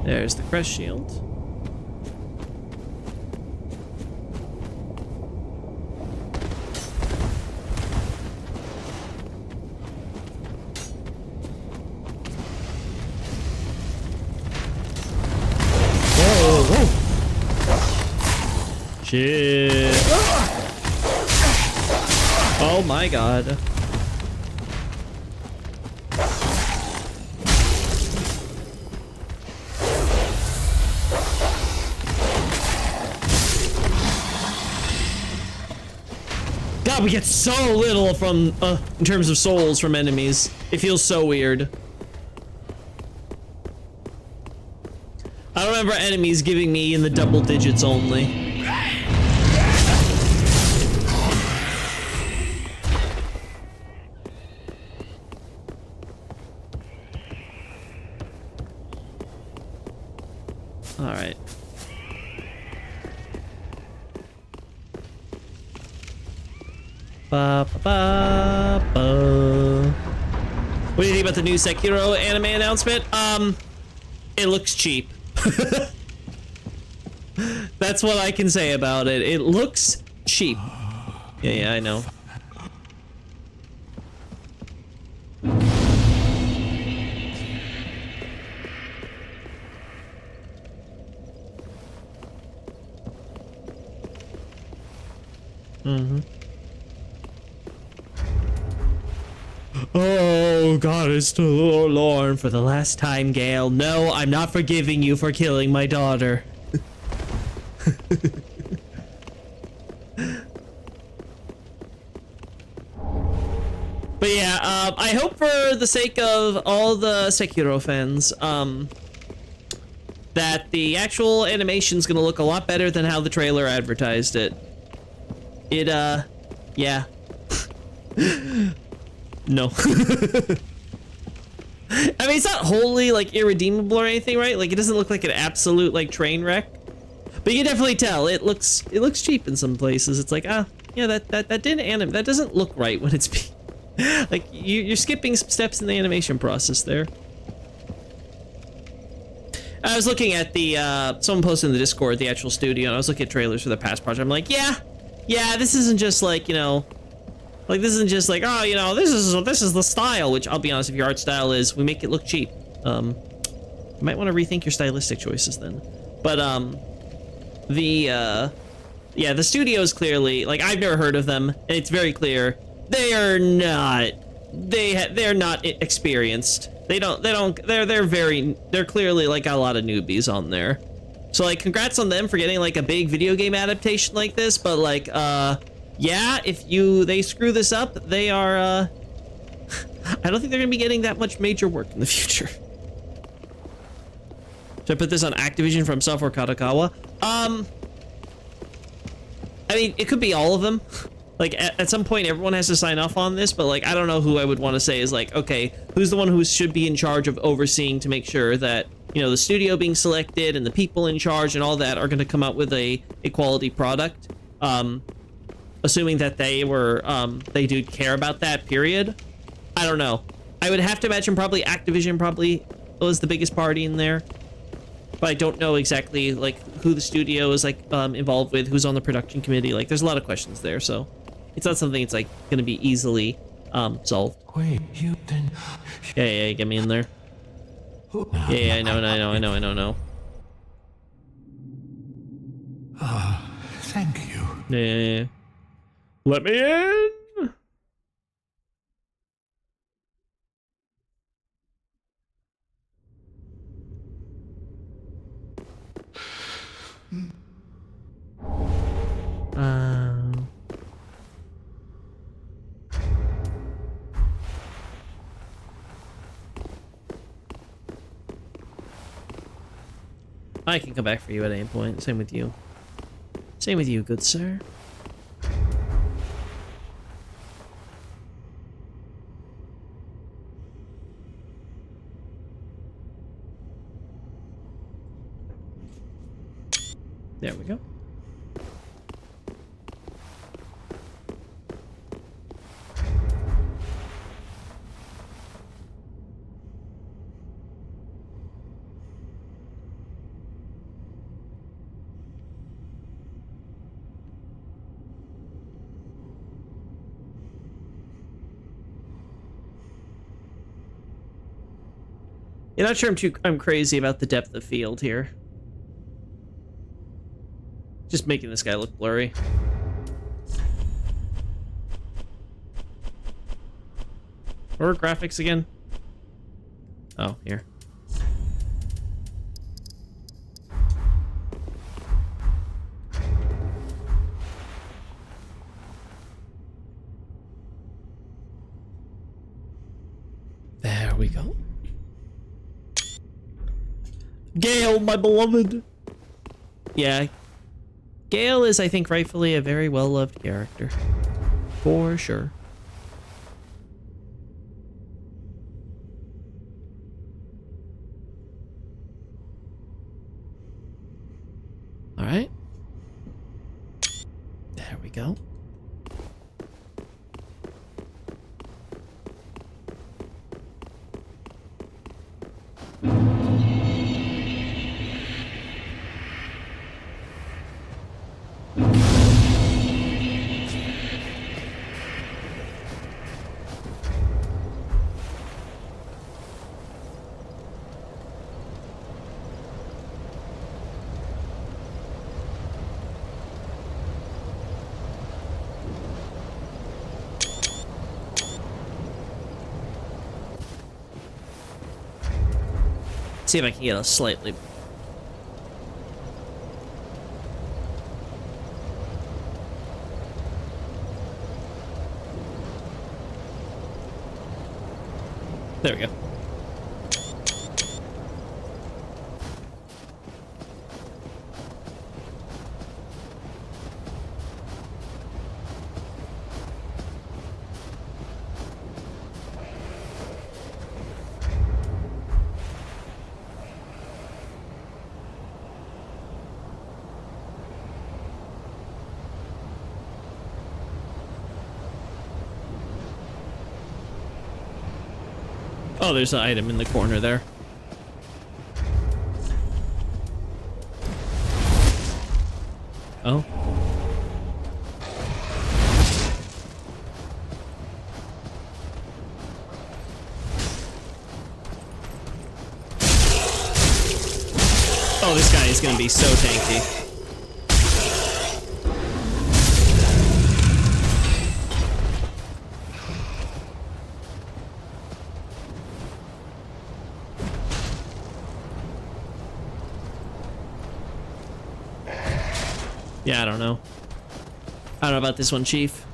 There's the crest shield. Shit. Oh my god. God, we get so little from, in terms of souls from enemies. It feels so weird. I don't remember enemies giving me in the double digits only. All right. Ba, ba, ba, ba. What do you think about the new Sekiro anime announcement? It looks cheap. That's what I can say about it. It looks cheap. Yeah, I know. Mm-hmm. Oh, goddess to Lorn for the last time, Gale. No, I'm not forgiving you for killing my daughter. But yeah, I hope for the sake of all the Sekiro fans, that the actual animation's gonna look a lot better than how the trailer advertised it. It, yeah. No. I mean, it's not wholly, like, irredeemable or anything, right? Like, it doesn't look like an absolute, like, train wreck. But you can definitely tell, it looks cheap in some places. It's like, yeah, that didn't animate, that doesn't look right when it's like, you're skipping some steps in the animation process there. I was looking at the, someone posted in the Discord, the actual studio, and I was looking at trailers for the past project. I'm like, yeah, this isn't just like, you know, Like, this isn't just like, oh, you know, this is the style, which I'll be honest, if your art style is, we make it look cheap. You might want to rethink your stylistic choices then. But, yeah, the studio is clearly, like, I've never heard of them, and it's very clear, they're not experienced. They're clearly, like, a lot of newbies on there. So, like, congrats on them for getting, like, a big video game adaptation like this, but, like, yeah, if they screw this up, they are, I don't think they're gonna be getting that much major work in the future. Should I put this on Activision from Software Kadokawa? I mean, it could be all of them. Like, at some point, everyone has to sign off on this, but, like, I don't know who I would want to say is, like, okay, who's the one who should be in charge of overseeing to make sure that, you know, the studio being selected and the people in charge and all that are going to come out with a quality product. Assuming that they do care about that, period. I don't know. I would have to imagine probably Activision probably was the biggest party in there. But I don't know exactly, like, who the studio is, like, involved with, who's on the production committee. Like, there's a lot of questions there, so it's not something that's, like, going to be easily solved. Wait, you then... Yeah, get me in there. Yeah, I know. Thank you. Yeah. Let me in! I can come back for you at any point. Same with you. Same with you, good sir. There we go. You're not sure I'm crazy about the depth of field here. Just making this guy look blurry. Or graphics again? Oh, here. There we go. Gale, my beloved! Yeah. Gale is, I think, rightfully a very well-loved character. For sure. Alright. There we go. See if I can get a slightly... There we go. Oh, there's an item in the corner there. Oh. is going to be so tanky. Yeah, I don't know. I don't know about this one, Chief.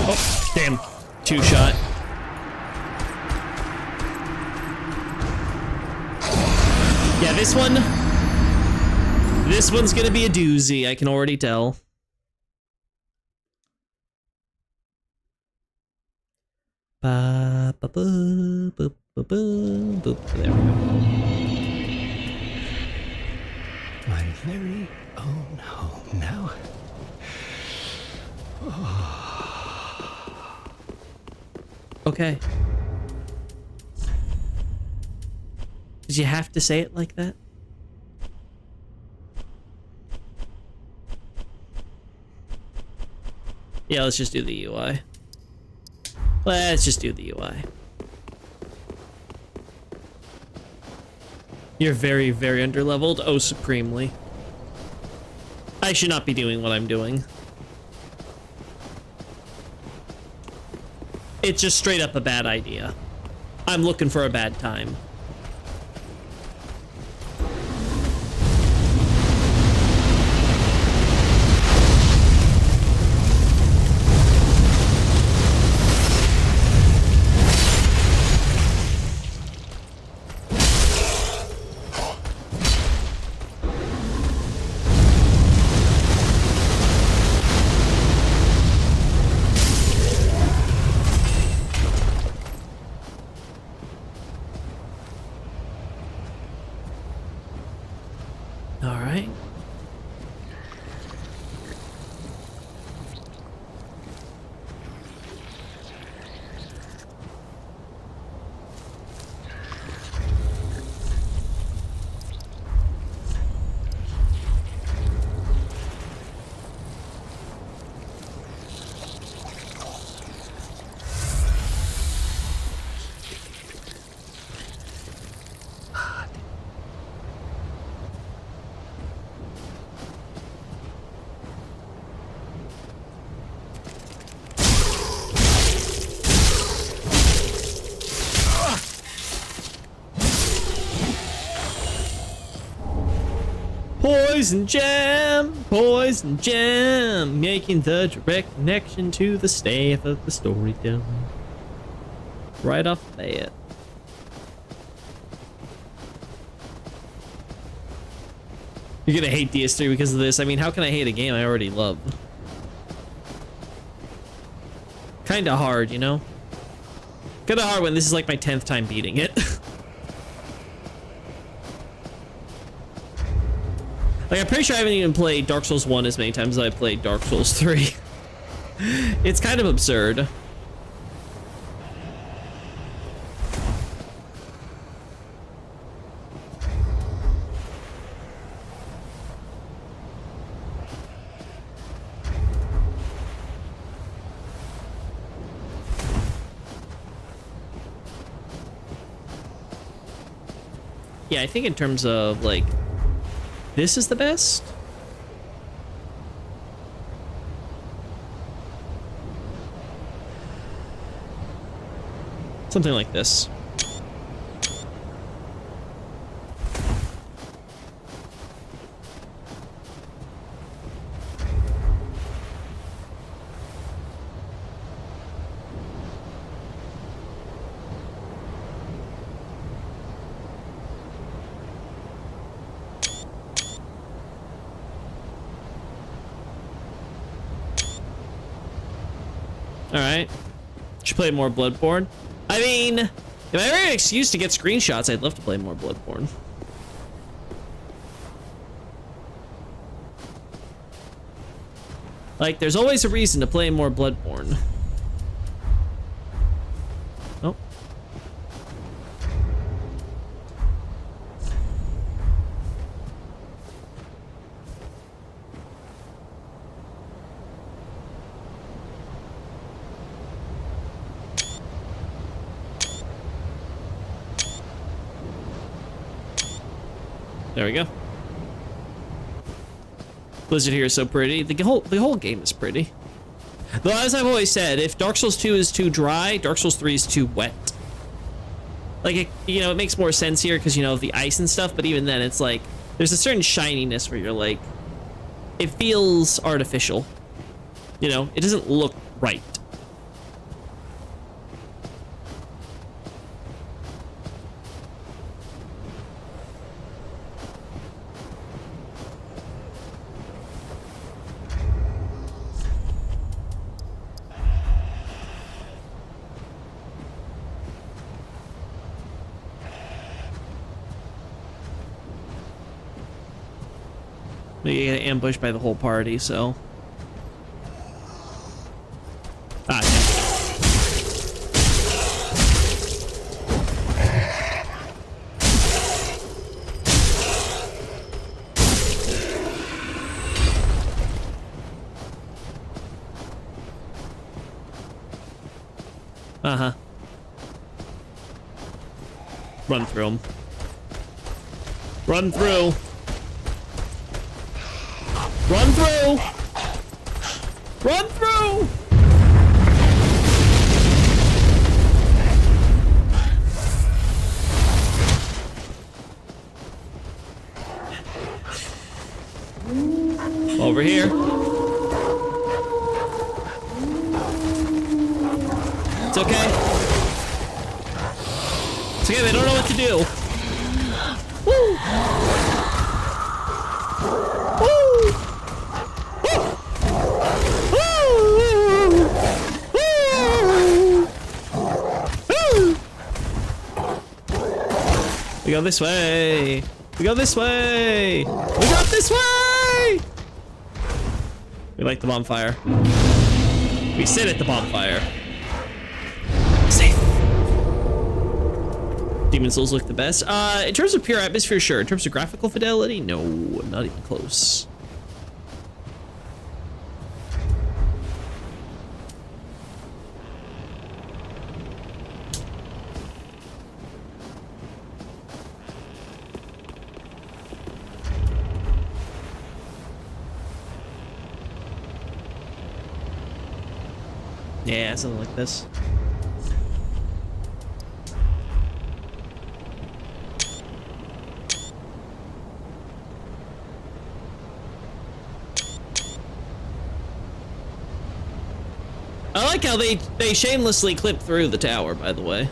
Oh, damn. Two shot. Yeah, this one's gonna be a doozy, I can already tell. Ba, ba, ba, boop, ba, ba, boop. There we go. My very own home now. Okay. Did you have to say it like that? Yeah, let's just do the UI. Let's just do the UI. You're very, very underleveled. Oh, supremely. I should not be doing what I'm doing. It's just straight up a bad idea. I'm looking for a bad time. All right. Poison jam, making the direct connection to the staff of the storytelling. Right off the bat. You're gonna hate DS3 because of this. I mean, how can I hate a game I already love? Kinda hard, you know? Kinda hard when this is like my 10th time beating it. Like, I'm pretty sure I haven't even played Dark Souls 1 as many times as I played Dark Souls 3. It's kind of absurd. Yeah, I think in terms of, like, this is the best? Something like this. Alright. Should play more Bloodborne. I mean, if I ever had an excuse to get screenshots, I'd love to play more Bloodborne. Like, there's always a reason to play more Bloodborne. Oh. There we go. Blizzard here is so pretty. The whole game is pretty. Though, as I've always said, if Dark Souls 2 is too dry, Dark Souls 3 is too wet. Like, it makes more sense here because, of the ice and stuff, but even then, it's like, there's a certain shininess where you're like, it feels artificial. It doesn't look right. You get ambushed by the whole party, so. Ah, uh-huh. Run through them. Run through. Run through! Run through! Over here. It's okay. It's okay, they don't know what to do. Woo! Woo! We go this way. We go this way. We got this way. We like the bonfire. We sit at the bonfire. Safe. Demon Souls look the best. In terms of pure atmosphere, sure. In terms of graphical fidelity, no, not even close. Yeah, something like this. I like how they shamelessly clip through the tower, by the way.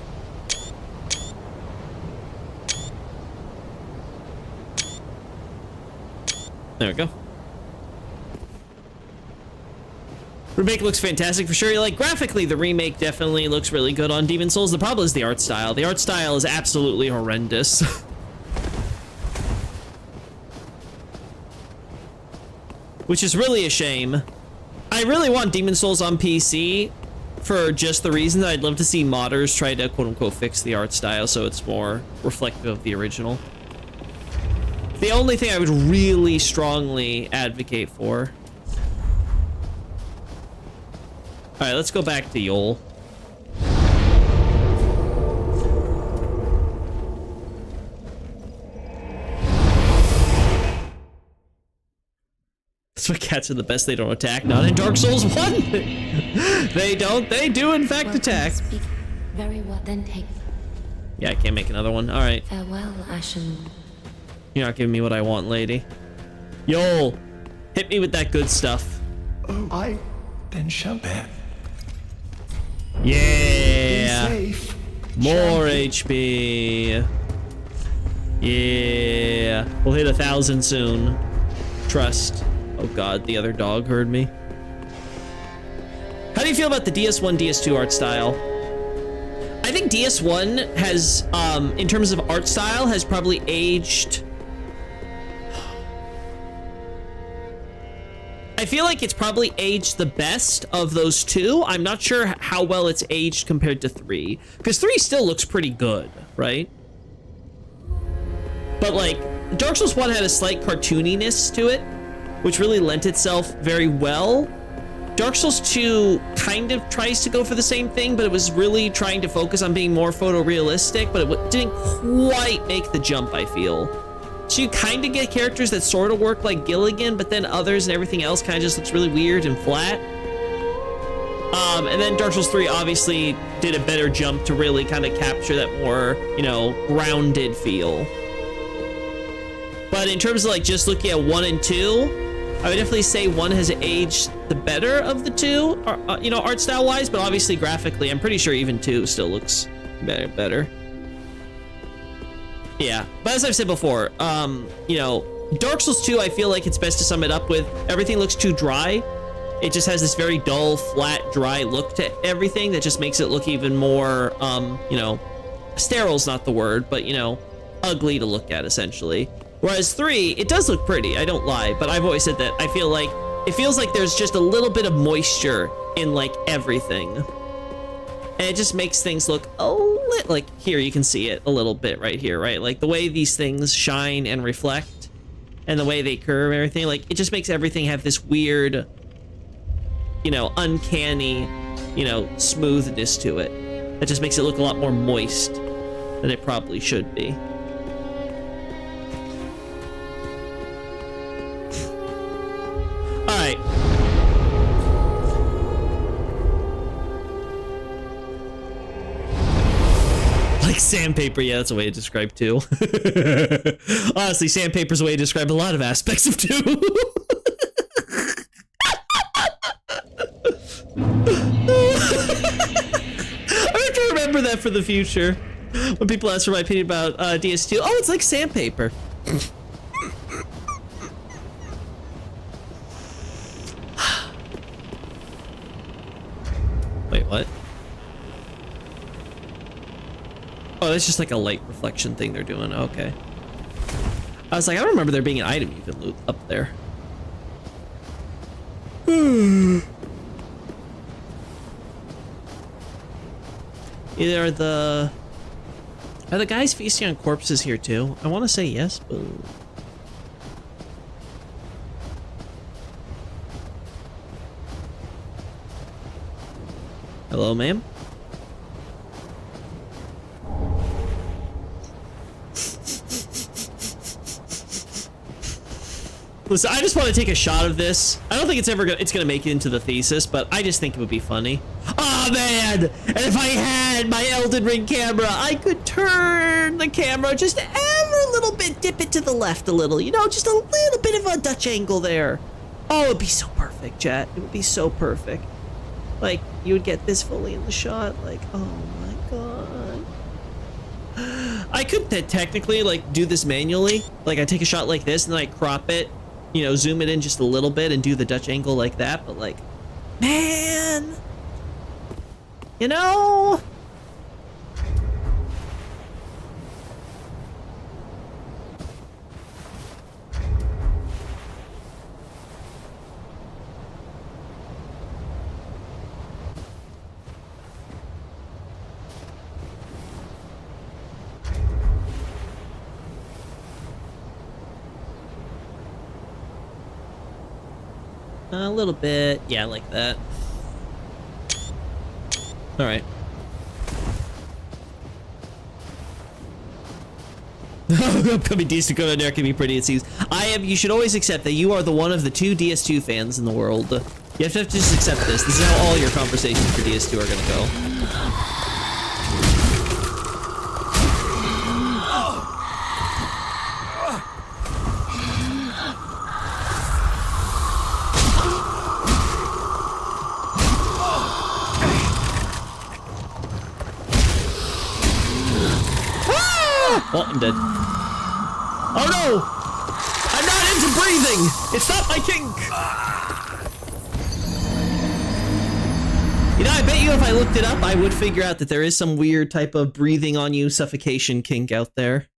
There we go. Remake looks fantastic for sure. Like, graphically, the remake definitely looks really good on Demon Souls. The problem is the art style. The art style is absolutely horrendous. Which is really a shame. I really want Demon Souls on PC for just the reason that I'd love to see modders try to quote-unquote fix the art style so it's more reflective of the original. The only thing I would really strongly advocate for. All right, let's go back to Yol. That's why cats are the best. They don't attack. Not in Dark Souls 1. They don't. They do, in fact, attack. Speak very well, then take. Yeah, I can't make another one. All right. Farewell, Ashen. You're not giving me what I want, lady. Yol, hit me with that good stuff. Oh, I then shall bear. Yeah. Safe. More HP. Yeah. We'll hit 1,000 soon. Trust. Oh god, the other dog heard me. How do you feel about the DS1, DS2 art style? I think DS1 has, in terms of art style, has probably aged... I feel like it's probably aged the best of those two. I'm not sure how well it's aged compared to 3. Because 3 still looks pretty good, right? But like, Dark Souls 1 had a slight cartooniness to it, which really lent itself very well. Dark Souls 2 kind of tries to go for the same thing, but it was really trying to focus on being more photorealistic, but it didn't quite make the jump, I feel. So you kind of get characters that sort of work like Gilligan, but then others and everything else kind of just looks really weird and flat. And then Dark Souls 3 obviously did a better jump to really kind of capture that more, you know, grounded feel. But in terms of like just looking at 1 and 2, I would definitely say 1 has aged the better of the 2, you know, art style wise, but obviously graphically, I'm pretty sure even 2 still looks better. Yeah, but as I've said before, you know, Dark Souls 2, I feel like it's best to sum it up with everything looks too dry. It just has this very dull, flat, dry look to everything that just makes it look even more, you know, sterile's not the word, but, you know, ugly to look at, essentially. Whereas 3, it does look pretty, I don't lie, but I've always said that I feel like, it feels like there's just a little bit of moisture in, like, everything. And it just makes things look a little, like, here, you can see it a little bit right here, right? Like, the way these things shine and reflect, and the way they curve and everything, like, it just makes everything have this weird, you know, uncanny, you know, smoothness to it. That just makes it look a lot more moist than it probably should be. All right. Like sandpaper, yeah, that's a way to describe 2. Honestly, sandpaper's a way to describe a lot of aspects of 2. I have to remember that for the future. When people ask for my opinion about DS2, oh, it's like sandpaper. Wait, what? Oh, that's just like a light reflection thing they're doing. Okay. I was like, I don't remember there being an item you can loot up there. Either are the guys feasting on corpses here too? I want to say yes, but hello, ma'am. Listen, I just want to take a shot of this. I don't think it's gonna make it into the thesis, but I just think it would be funny. Oh man! And if I had my Elden Ring camera, I could turn the camera just ever a little bit, dip it to the left a little, you know, just a little bit of a Dutch angle there. Oh, it'd be so perfect, chat. It would be so perfect. Like, you would get this fully in the shot, like, oh my god. I could technically, like, do this manually. Like, I take a shot like this, and then I crop it, you know, zoom it in just a little bit and do the Dutch angle like that, but like, man, you know? A little bit. Yeah, like that. All right. Upcoming DS2 coming there can be pretty, it seems. You should always accept that you are the one of the 2 DS2 fans in the world. You have to just accept this. This is how all your conversations for DS2 are gonna go. Oh, I'm dead. Oh no! I'm not into breathing! It's not my kink! You know, I bet you if I looked it up, I would figure out that there is some weird type of breathing on you suffocation kink out there.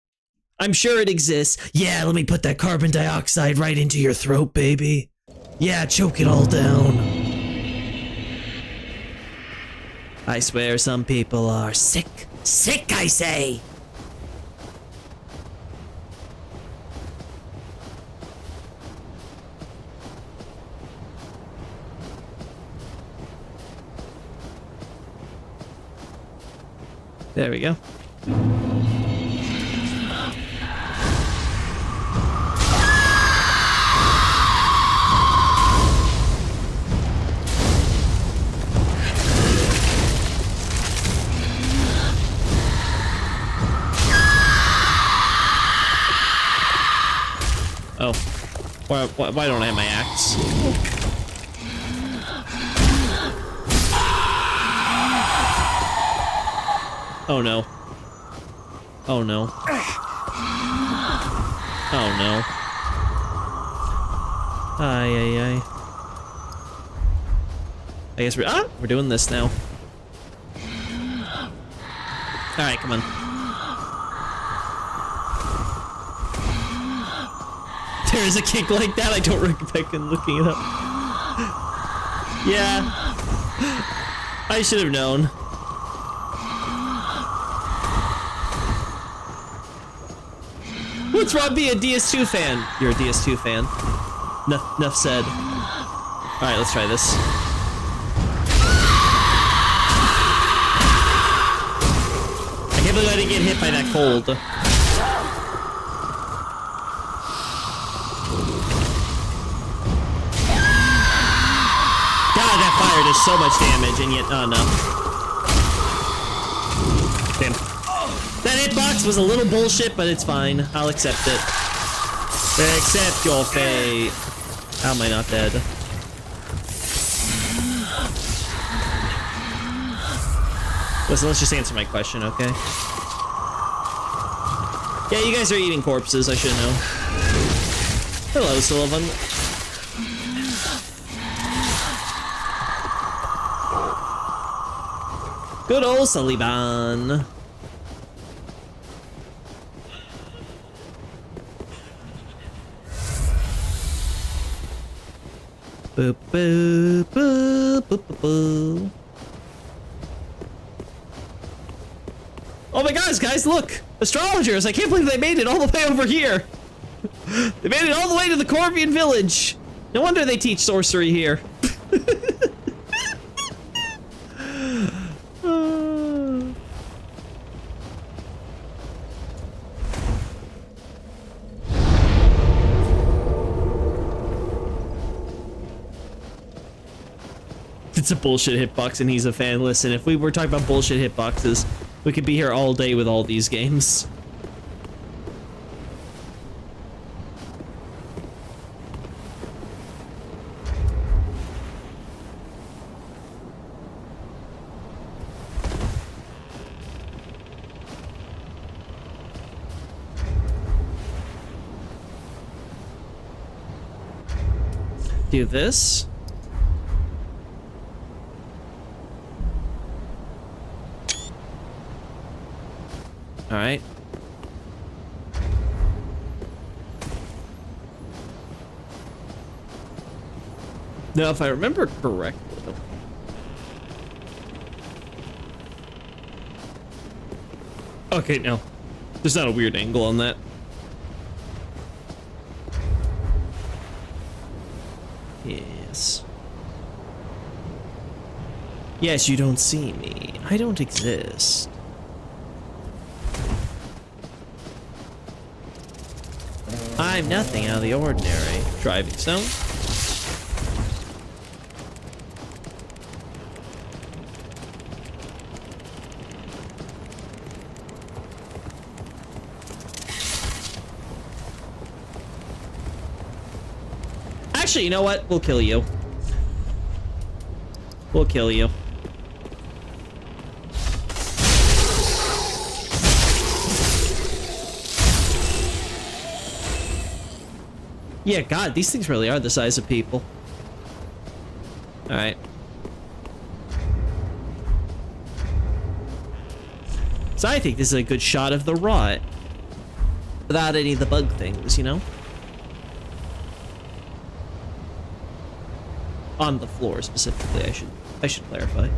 I'm sure it exists. Yeah, let me put that carbon dioxide right into your throat, baby. Yeah, choke it all down. I swear some people are sick. Sick, I say! There we go. Oh. Why don't I have my axe? Oh no. Oh no. Oh no. Ay, ay, ay. I guess we're doing this now. Alright, come on. There is a kick like that? I don't recommend looking it up. Yeah. I should have known. What's wrong being a DS2 fan? You're a DS2 fan. Enough said. Alright, let's try this. I can't believe I didn't get hit by that cold. God, that fire does so much damage, and yet, oh no. Damn. That hitbox was a little bullshit, but it's fine. I'll accept it. Accept your fate. How am I not dead? Listen, let's just answer my question, okay? Yeah, you guys are eating corpses, I should know. Hello, Sullivan. Good old Sullivan. Boop, boop, boop, boop, boop, boop. Oh my gosh, guys, look! Astrologers! I can't believe they made it all the way over here! They made it all the way to the Corvian village! No wonder they teach sorcery here. It's a bullshit hitbox and he's a fan. Listen, if we were talking about bullshit hitboxes, we could be here all day with all these games. Do this. All right. Now, if I remember correctly, okay, no, there's not a weird angle on that. Yes. Yes, you don't see me. I don't exist. I'm nothing out of the ordinary. Driving stone. Actually, you know what? We'll kill you. We'll kill you. Yeah, God, these things really are the size of people. Alright. So I think this is a good shot of the rot. Without any of the bug things, you know? On the floor, specifically, I should clarify.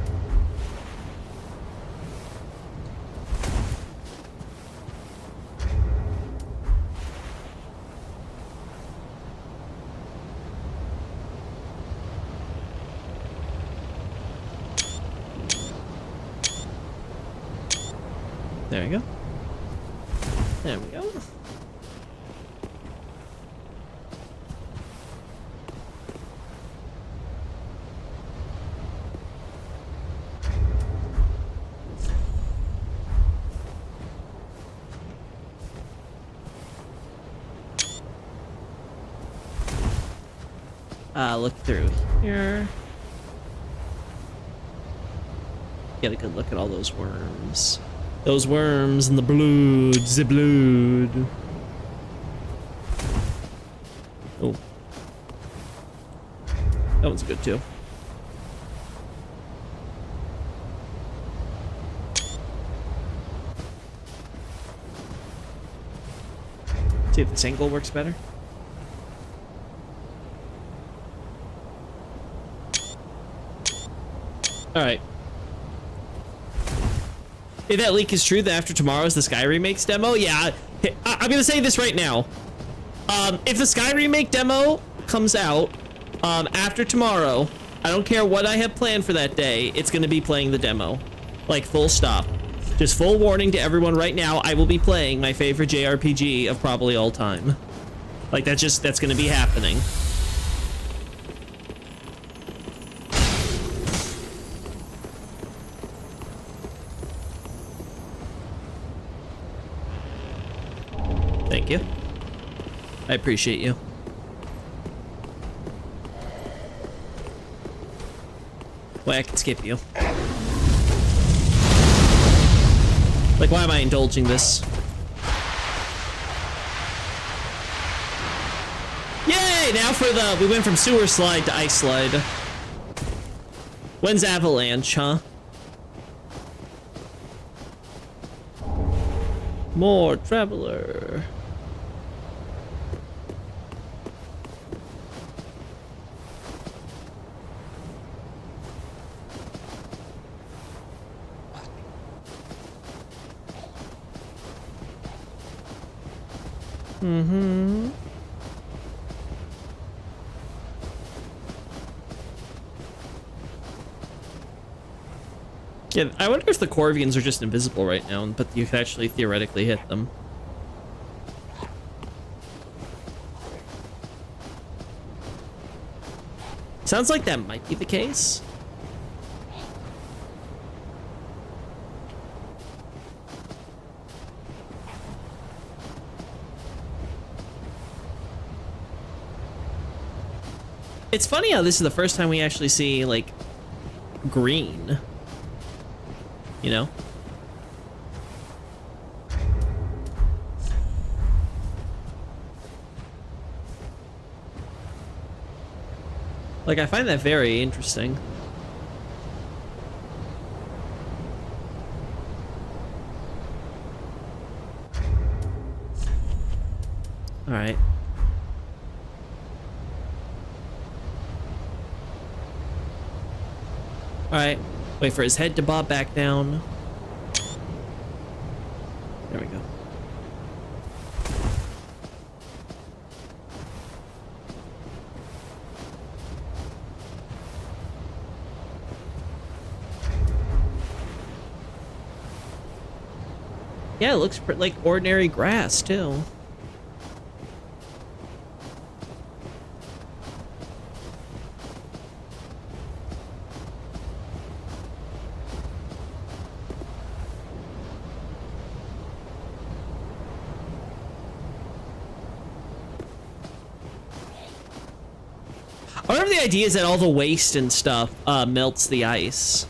There we go. There we go. look through here. Get a good look at all those worms. Those worms and the blood, the blood. Oh. That one's good too. See if this angle works better. Alright. If that leak is true, that after tomorrow is the Sky Remakes demo, yeah. I'm gonna say this right now. If the Sky Remake demo comes out after tomorrow, I don't care what I have planned for that day, it's gonna be playing the demo. Like, full stop. Just full warning to everyone right now, I will be playing my favorite JRPG of probably all time. Like, that's gonna be happening. Thank you. I appreciate you. Well, I can skip you. Like, why am I indulging this? Yay! Now for the... We went from sewer slide to ice slide. When's Avalanche, huh? More Traveler. Mm-hmm. Yeah, I wonder if the Corvians are just invisible right now, but you could actually theoretically hit them. Sounds like that might be the case. It's funny how this is the first time we actually see, like, green. You know? Like, I find that very interesting. All right. All right. Wait for his head to bob back down. There we go. Yeah, it looks like ordinary grass, too. I wonder if the idea is that all the waste and stuff melts the ice.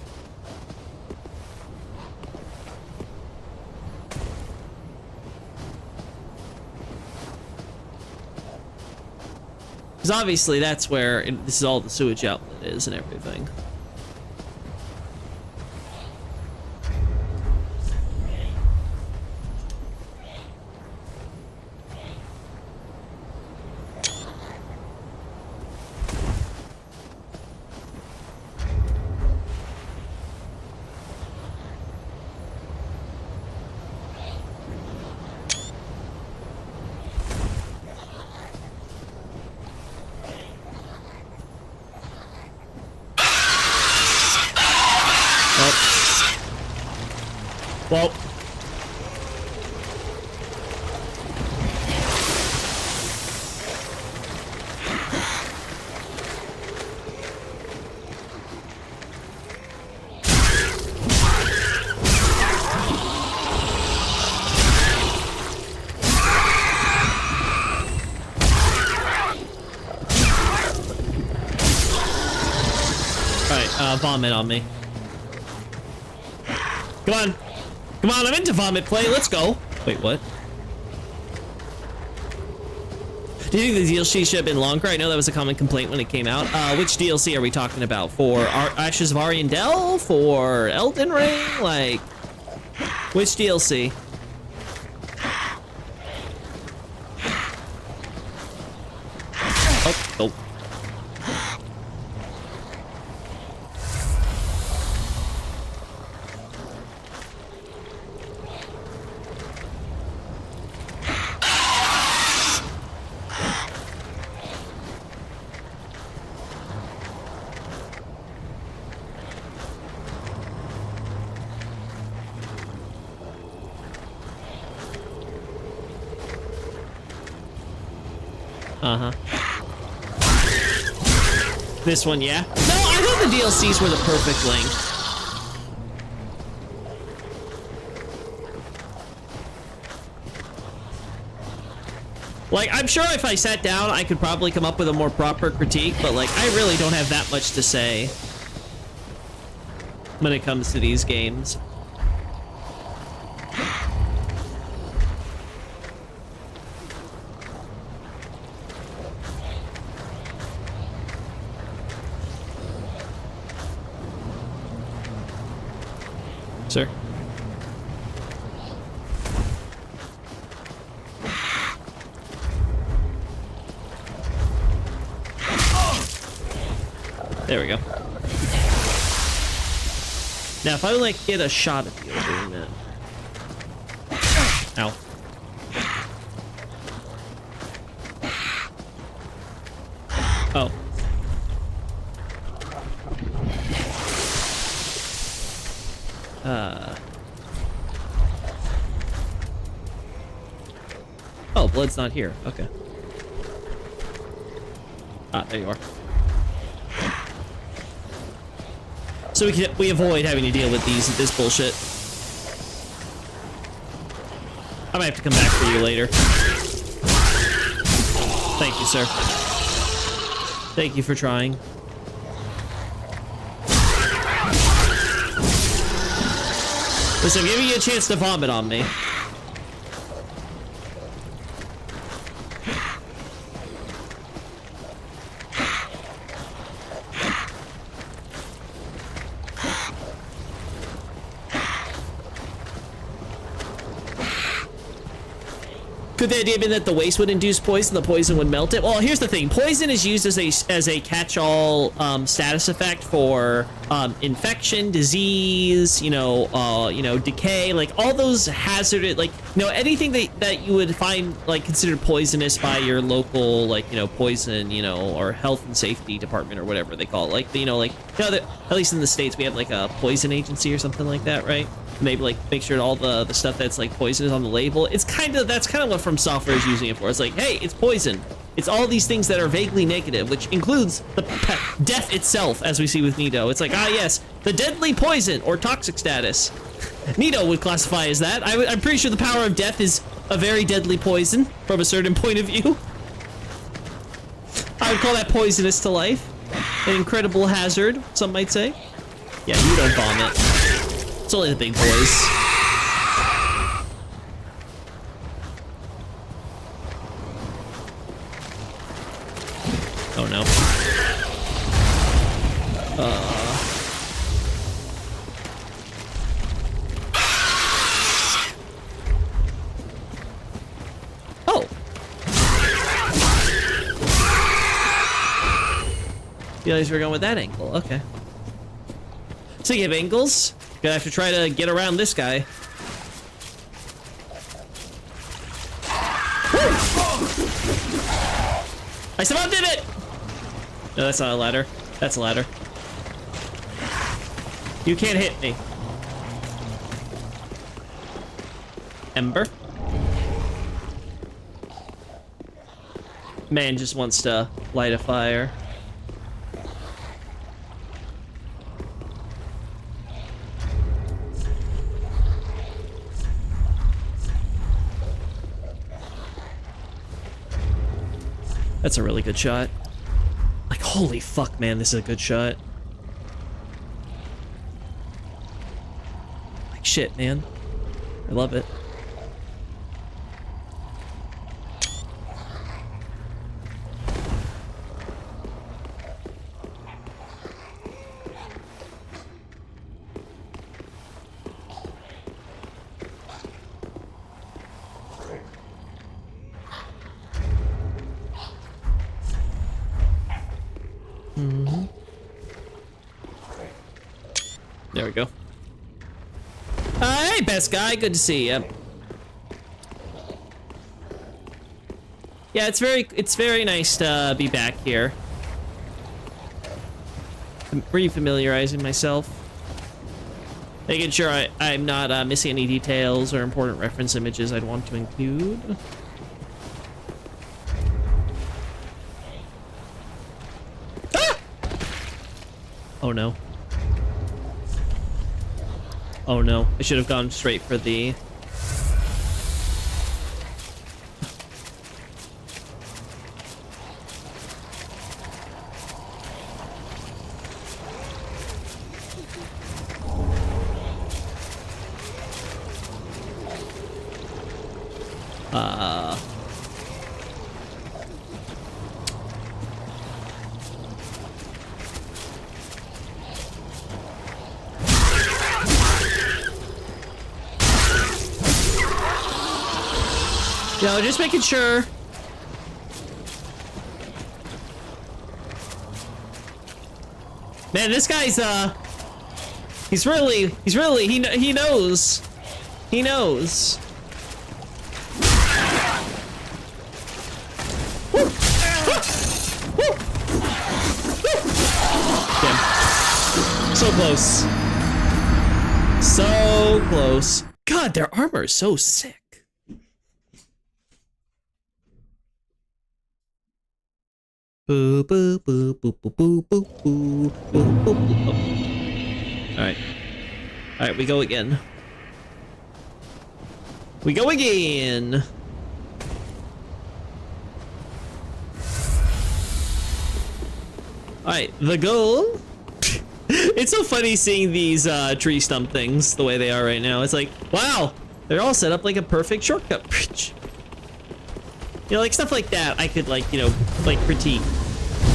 Because obviously that's where this is all the sewage outlet is and everything. Well. vomit on me. Come on. Come on, I'm into vomit play. Let's go. Wait, what? Do you think the DLC should have been longer? I know that was a common complaint when it came out. Which DLC are we talking about? For Ashes of Ariandel? For Elden Ring? Like, which DLC? Oh, oh. Uh-huh. This one, yeah? No, I thought the DLCs were the perfect length. Like, I'm sure if I sat down, I could probably come up with a more proper critique, but, like, I really don't have that much to say when it comes to these games. Sir? There we go. Now, if I would like get a shot at you doing that. Ow. Oh. Oh, blood's not here. Okay. Ah, there you are. So we avoid having to deal with this bullshit. I might have to come back for you later. Thank you, sir. Thank you for trying. Listen, I'm giving you a chance to vomit on me. Could the idea have been that the waste would induce poison, the poison would melt it? Well, here's the thing. Poison is used as a catch-all status effect for infection, disease, you know, decay, like all those hazardous, like, you know, anything that you would find like considered poisonous by your local, like, you know, poison, you know, or health and safety department or whatever they call it. Like, you know, at least in the States we have like a poison agency or something like that, right? Maybe like make sure all the stuff that's like poison is on the label. That's kind of what From Software is using it for. It's like, hey, it's poison. It's all these things that are vaguely negative, which includes the death itself, as we see with Nito. It's like, ah, yes, the deadly poison or toxic status. Nito would classify as that. I'm pretty sure the power of death is a very deadly poison from a certain point of view. I would call that poisonous to life. An incredible hazard, some might say. Yeah, you don't vomit. It's only the big boys. Oh no. Oh. Realized we're going with that angle. Okay. Speaking of angles, gonna have to try to get around this guy. I somehow did it! No, that's not a ladder. That's a ladder. You can't hit me. Ember? Man just wants to light a fire. That's a really good shot. Like, holy fuck, man, this is a good shot. shit, man. I love it. There we go. Hey, best guy. Good to see you. Yeah, it's very nice to be back here. Re-familiarizing myself. Making sure I'm not missing any details or important reference images I'd want to include. Ah! Oh no. Oh no, I should have gone straight for the... No, just making sure. Man, this guy's he knows. He knows. Woo! Woo! Damn. So close. So close. God, their armor is so sick. Boo boo boo boo boo boo boo boo boo boo boo. Alright. Alright, we go again. We go again. Alright, the goal. It's so funny seeing these tree stump things the way they are right now. It's like, wow, they're all set up like a perfect shortcut bridge. You know, like stuff like that, I could like, you know, like critique.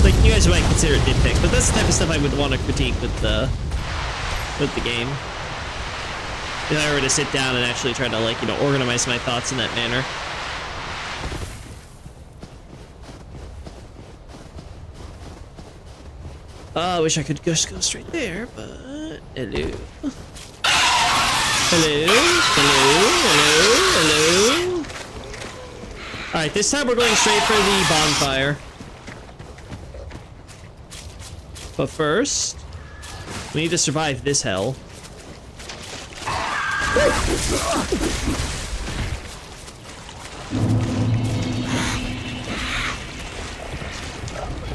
Like you guys might consider it nitpick, but that's the type of stuff I would want to critique with the game. If I were to sit down and actually try to like, you know, organize my thoughts in that manner. I wish I could just go straight there, but hello. Hello, hello, hello, hello. Alright, this time we're going straight for the bonfire. But first, we need to survive this hell.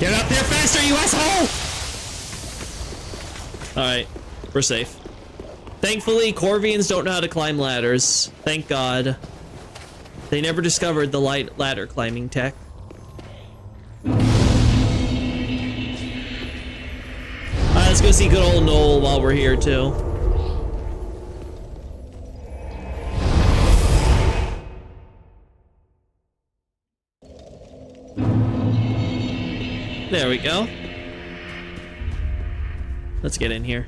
Get up there faster, you asshole! Alright, we're safe. Thankfully, Corvians don't know how to climb ladders. Thank God. They never discovered the light ladder climbing tech. Alright, let's go see good old Noel while we're here too. There we go. Let's get in here.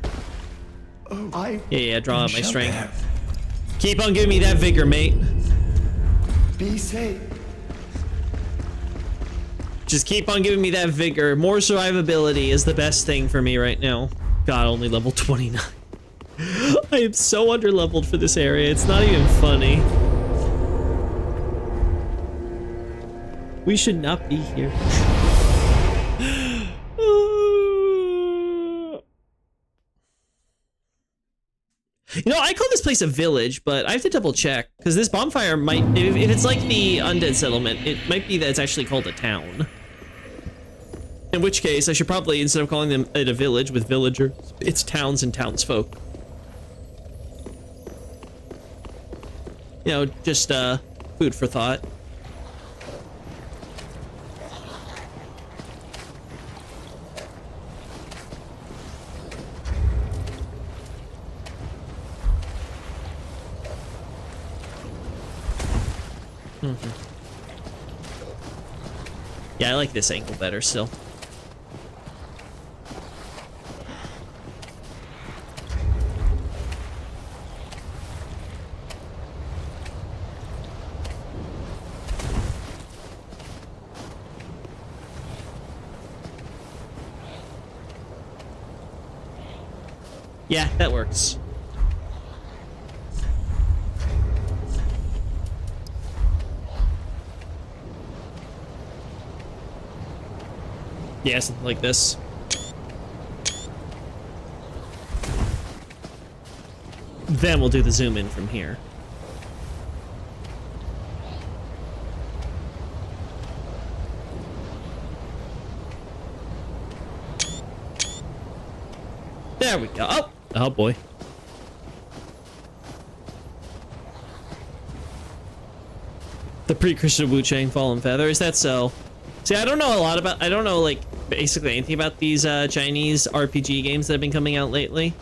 Oh, Yeah, draw out my strength. Keep on giving me that vigor, mate. Be safe. Just keep on giving me that vigor. More survivability is the best thing for me right now. God, only level 29. I am so underleveled for this area. It's not even funny. We should not be here. You know, I call this place a village, but I have to double check because this bonfire might, if it's like the undead settlement, it might be that it's actually called a town. In which case, I should probably, instead of calling them it a village with villagers, it's towns and townsfolk. You know, just food for thought. Yeah, I like this angle better still. Yeah, that works. Yeah, something like this. Then we'll do the zoom in from here. There we go. Oh, oh boy. The precursor Wu Chang Fallen Feather, is that so? See, I don't know a lot about, I don't know like basically anything about these Chinese RPG games that have been coming out lately.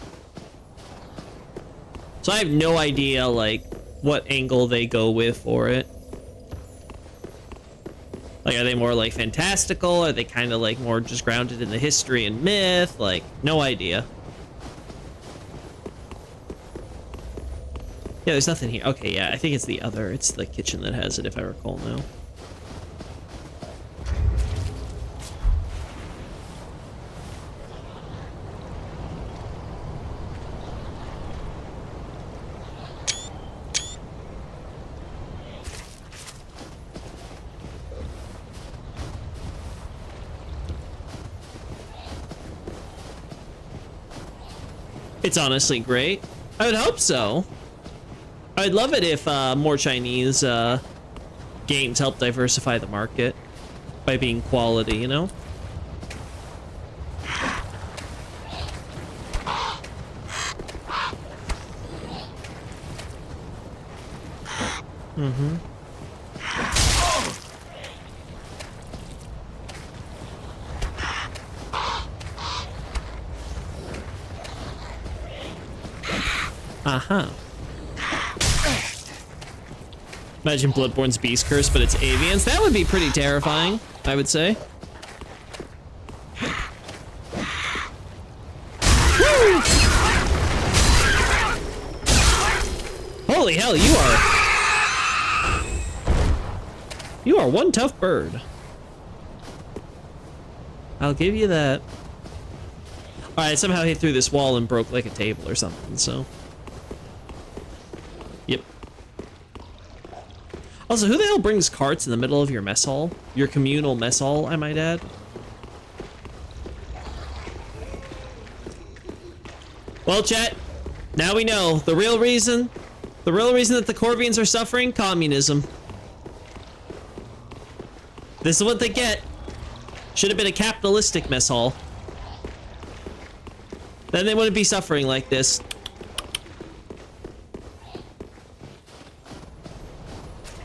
So I have no idea like what angle they go with for it. Like, are they more like fantastical? Are they kind of like more just grounded in the history and myth? Like, no idea. Yeah, there's nothing here. Okay, yeah, I think it's it's the kitchen that has it, if I recall now. It's honestly great. I would hope so. I'd love it if more Chinese games help diversify the market by being quality, you know? Mm-hmm. Uh-huh. Imagine Bloodborne's Beast Curse, but it's avians. That would be pretty terrifying, I would say. Woo! Holy hell, you are one tough bird. I'll give you that. Alright, somehow hit through this wall and broke like a table or something, so. Yep. Also, who the hell brings carts in the middle of your mess hall? Your communal mess hall, I might add. Well, chat, now we know the real reason that the Corvians are suffering, communism. This is what they get. Should have been a capitalistic mess hall. Then they wouldn't be suffering like this.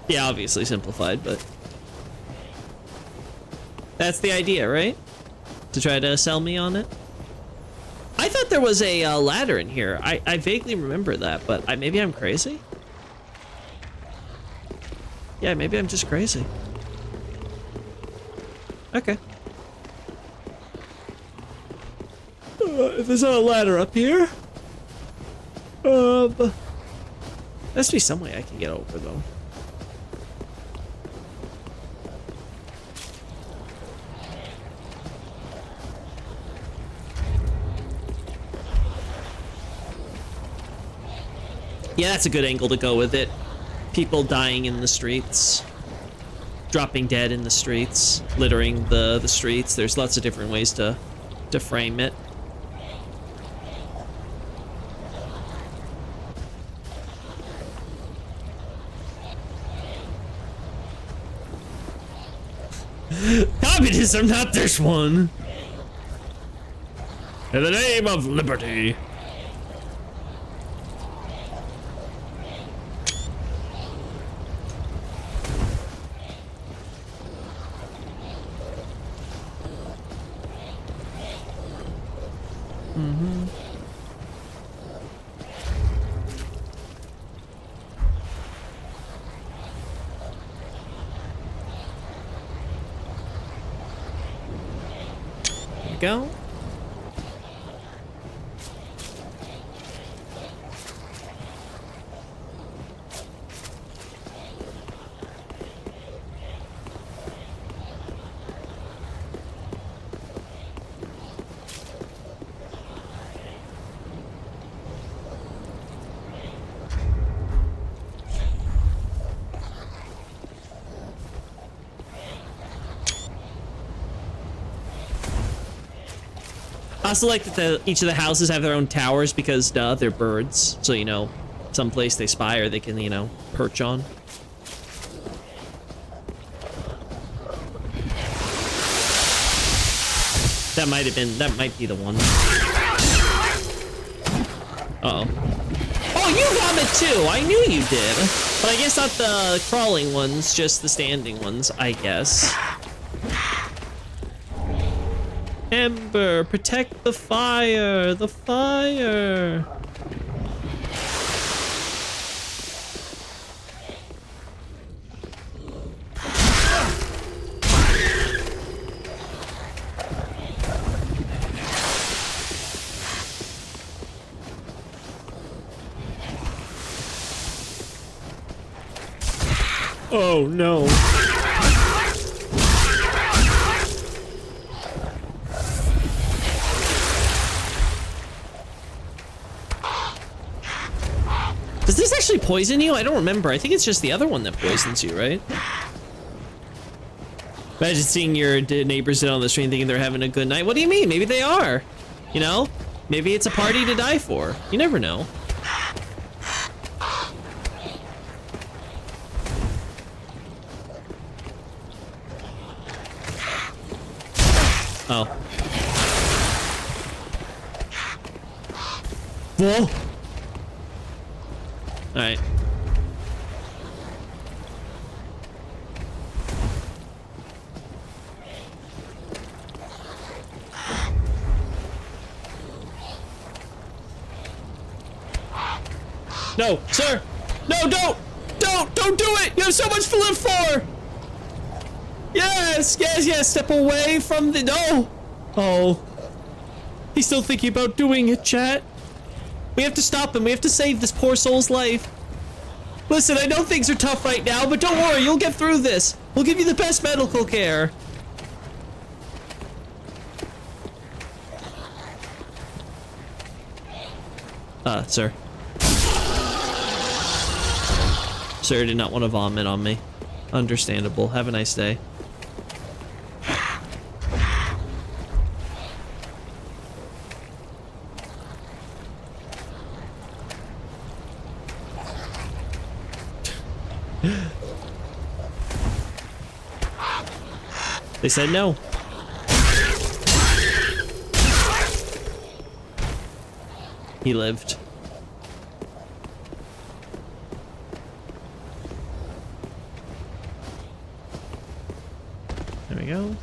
Yeah, obviously simplified, but that's the idea, right? To try to sell me on it. I thought there was a ladder in here. I vaguely remember that, but maybe I'm crazy. Yeah, maybe I'm just crazy. Okay. If there's not a ladder up here, must be some way I can get over though. Yeah, that's a good angle to go with it. People dying in the streets, dropping dead in the streets, littering the streets. There's lots of different ways to frame it. Communism, not this one. In the name of liberty. go. I also like that each of the houses have their own towers because, duh, they're birds. So, you know, someplace they spy or they can, you know, perch on. That might be the one. Uh-oh. Oh, you vomit too! I knew you did. But I guess not the crawling ones, just the standing ones, I guess. Ember, protect the fire! The fire! Oh no. Does this actually poison you? I don't remember. I think it's just the other one that poisons you, right? Imagine seeing your neighbors sit on the stream thinking they're having a good night. What do you mean? Maybe they are. You know? Maybe it's a party to die for. You never know. Oh. Whoa. All right. No, sir. No, don't do it. You have so much to live for. Yes, yes, yes. Step away from the, no. Oh. He's still thinking about doing it, chat. We have to stop him. We have to save this poor soul's life. Listen, I know things are tough right now, but don't worry. You'll get through this. We'll give you the best medical care. Sir. Sir did not want to vomit on me. Understandable. Have a nice day. They said no. He lived. There we go.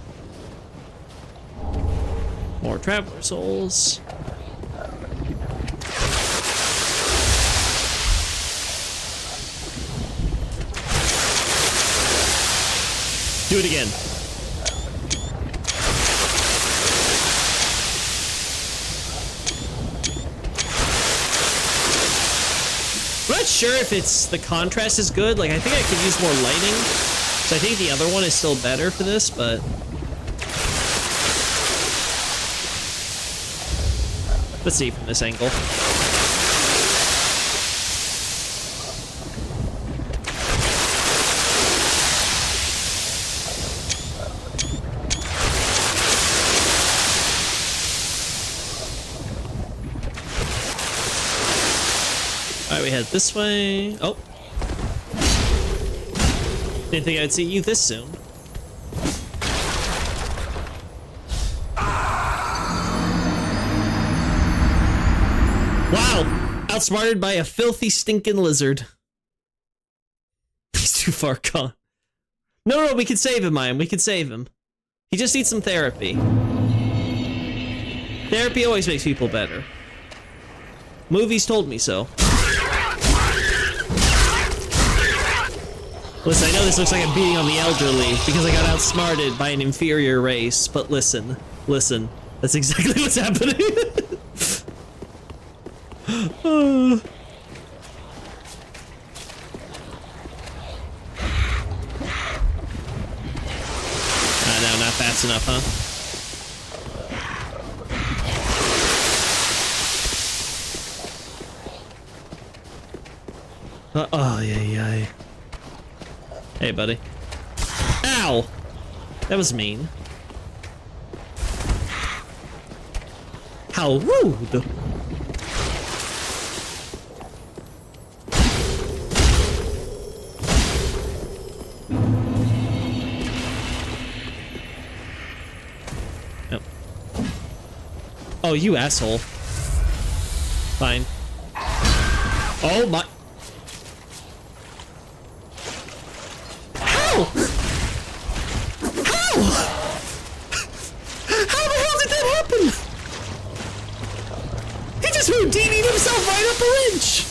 More traveler souls. Do it again. I'm not sure if it's the contrast is good. Like, I think I could use more lighting. So I think the other one is still better for this, but let's see from this angle. All right, we head this way. Oh. Didn't think I'd see you this soon. Wow. Outsmarted by a filthy, stinking lizard. He's too far gone. No, we can save him, Mayim. We can save him. He just needs some therapy. Therapy always makes people better. Movies told me so. Listen, I know this looks like I'm beating on the elderly because I got outsmarted by an inferior race, but listen, as That's exactly what's happening. No, not fast enough, huh? Oh, yeah. Hey, buddy. Ow! That was mean. How rude! Yep. Oh, you asshole. Fine. Oh my... How? How? How the hell did that happen? He just Houdini'd himself right up a ledge.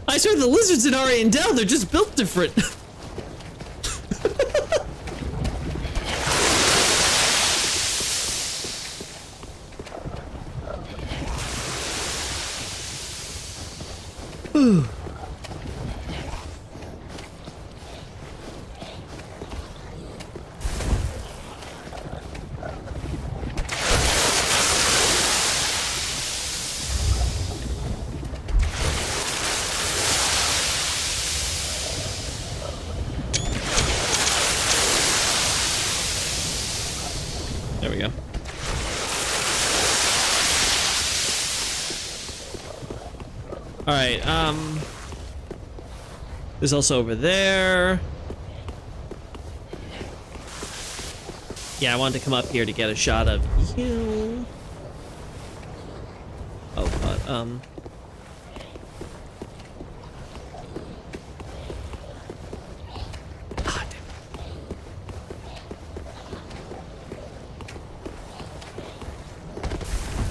I swear the lizards in Ariandel, they're just built different. There we go. All right, there's also over there. Yeah, I wanted to come up here to get a shot of you. Oh, but, ah, damn.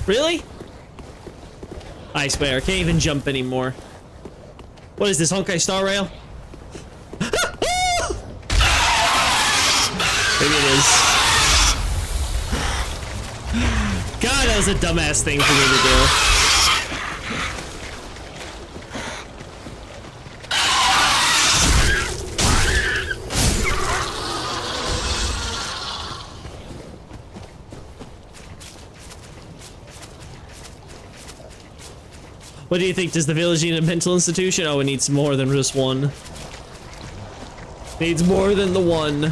Really? I swear, I can't even jump anymore. What is this, Honkai Star Rail? Maybe it is. God, that was a dumbass thing for me to do. What do you think? Does the village need a mental institution? Oh, it needs more than just one. Needs more than the one.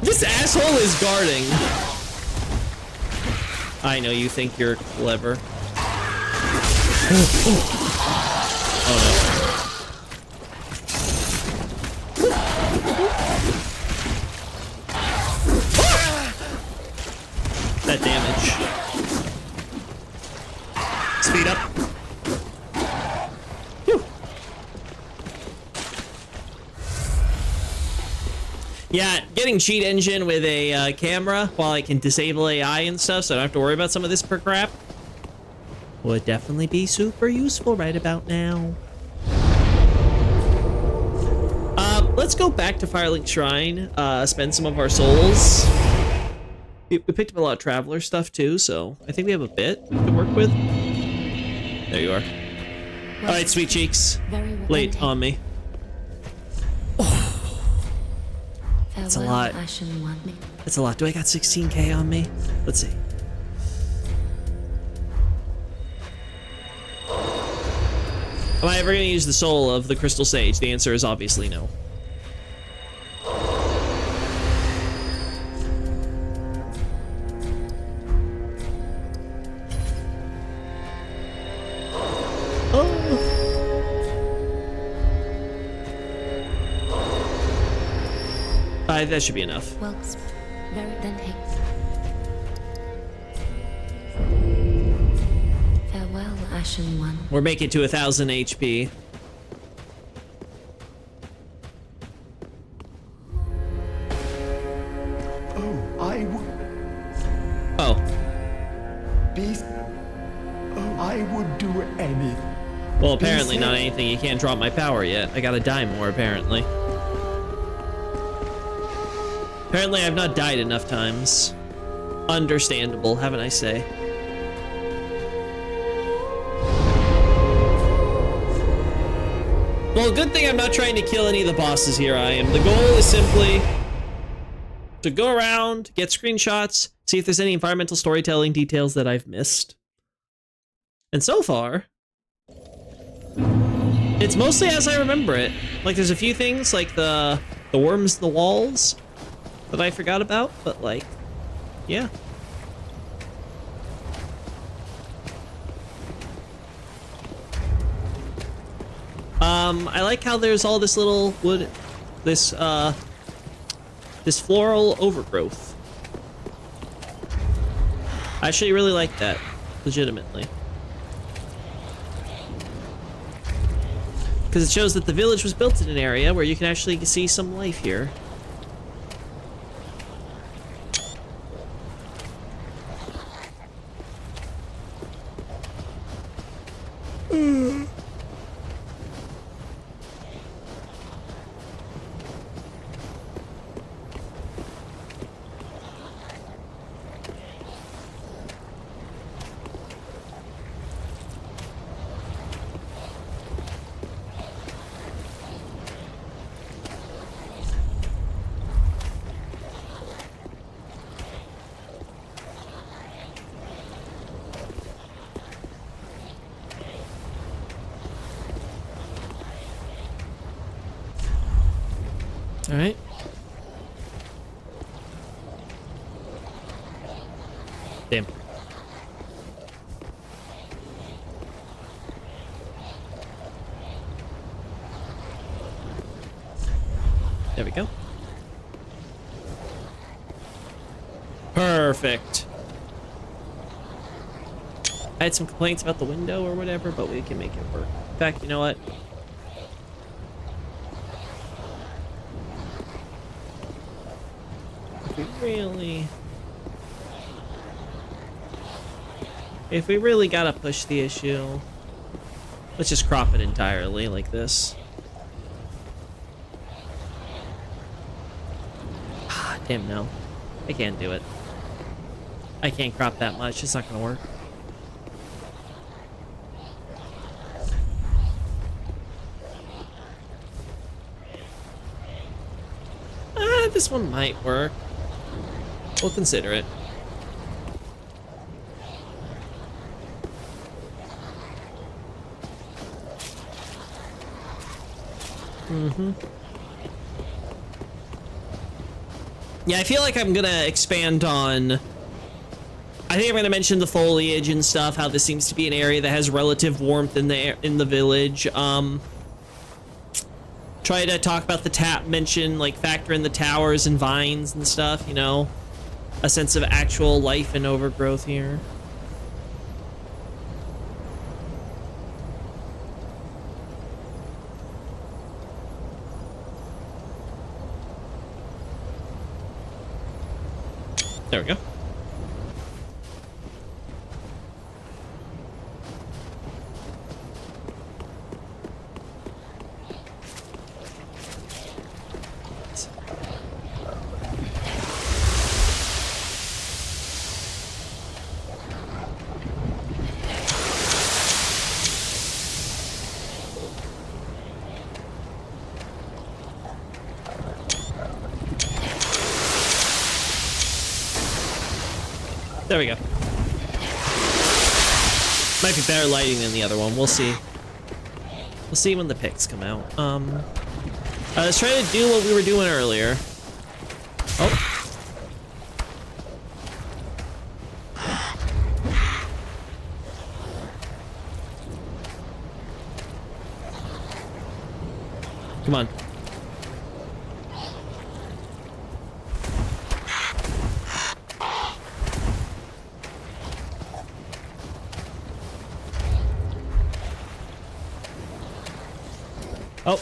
This asshole is guarding. I know you think you're clever. Oh no. That damage. Speed up. Whew. Yeah, getting cheat engine with a camera while I can disable AI and stuff so I don't have to worry about some of this crap would definitely be super useful right about now. Let's go back to Firelink Shrine, spend some of our souls. We picked up a lot of Traveler stuff too, so I think we have a bit we can work with. There you are. All right, sweet cheeks. Late on me. That's a lot. That's a lot. Do I got 16k on me? Let's see. Am I ever going to use the soul of the Crystal Sage? The answer is obviously no. That should be enough. Well, then take. Farewell, Ashen One. We're making it to 1,000 HP. Oh, I would Oh. be. Oh. I would do anything. Well, apparently not anything. You can't drop my power yet. I gotta die more, apparently. Apparently I've not died enough times. Understandable, haven't I say? Well, good thing I'm not trying to kill any of the bosses here, I am. The goal is simply to go around, get screenshots, see if there's any environmental storytelling details that I've missed. And so far, it's mostly as I remember it. Like, there's a few things, like the worms in the walls that I forgot about, but like, yeah. I like how there's all this little wood, this floral overgrowth. I actually really like that, legitimately. Because it shows that the village was built in an area where you can actually see some life here. All right. Damn. There we go. Perfect. I had some complaints about the window or whatever, but we can make it work. In fact, you know what? If we really gotta push the issue, let's just crop it entirely like this. Ah, damn, no. I can't do it. I can't crop that much. It's not gonna work. This one might work. We'll consider it. Yeah, I feel like I'm gonna expand on... I think I'm gonna mention the foliage and stuff, how this seems to be an area that has relative warmth in the village. Try to talk about mention, like, factor in the towers and vines and stuff, you know? A sense of actual life and overgrowth here. There we go. There we go. Might be better lighting than the other one. We'll see. We'll see when the pics come out. Let's try to do what we were doing earlier. Oh. Come on. Oh.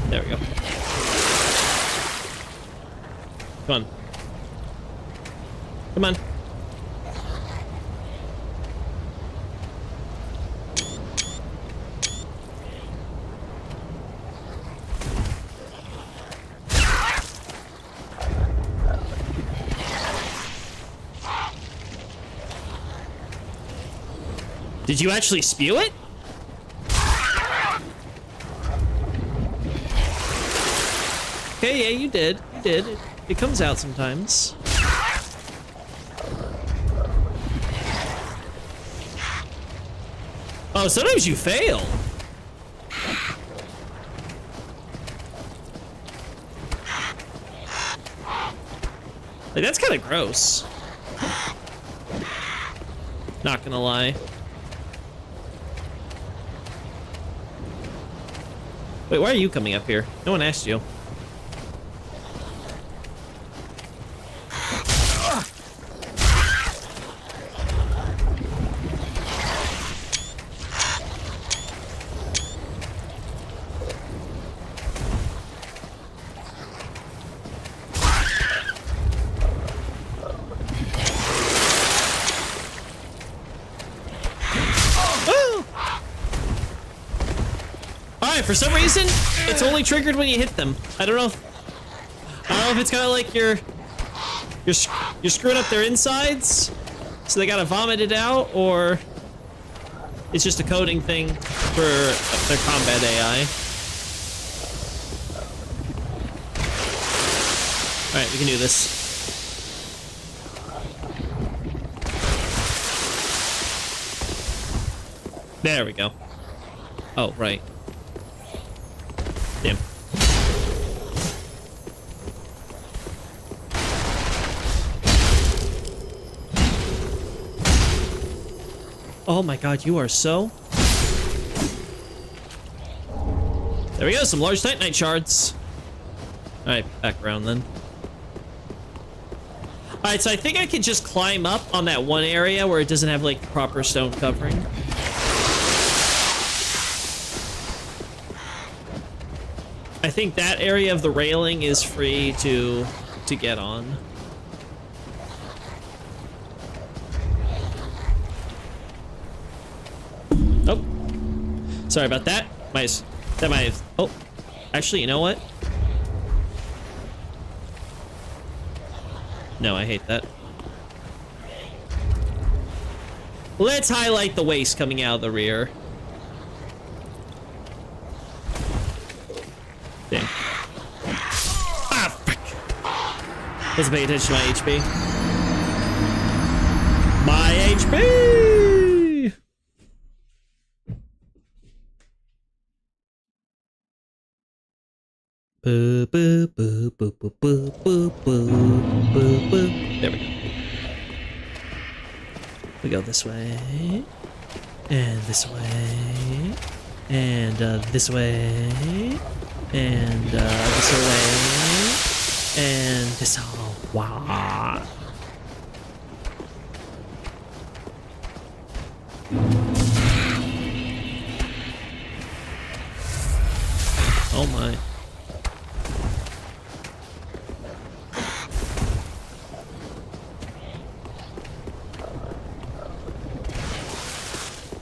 There we go. Come on. Come on. Did you actually spew it? Okay, yeah, you did. You did. It comes out sometimes. Oh, sometimes you fail. Like, that's kind of gross. Not gonna lie. Wait, why are you coming up here? No one asked you. For some reason, it's only triggered when you hit them. I don't know if it's kind of like you're screwing up their insides, so they gotta vomit it out, or it's just a coding thing for their combat AI. All right, we can do this. There we go. Oh, right. Damn. Oh my god, you are so... There we go, some large Titanite shards. Alright, back around then. Alright, so I think I could just climb up on that one area where it doesn't have, like, proper stone covering. I think that area of the railing is free to get on. Oh, sorry about that. That might have. Oh, actually, you know what? No, I hate that. Let's highlight the waste coming out of the rear. Damn. Ah, frick. Wasn't paying attention to my HP. My HP! Boo, boo, boo, boo, boo, boo, boo, boo, boo. There we go. We go this way. And this way. And this way. And this way, and this. Oh, wow. Oh my.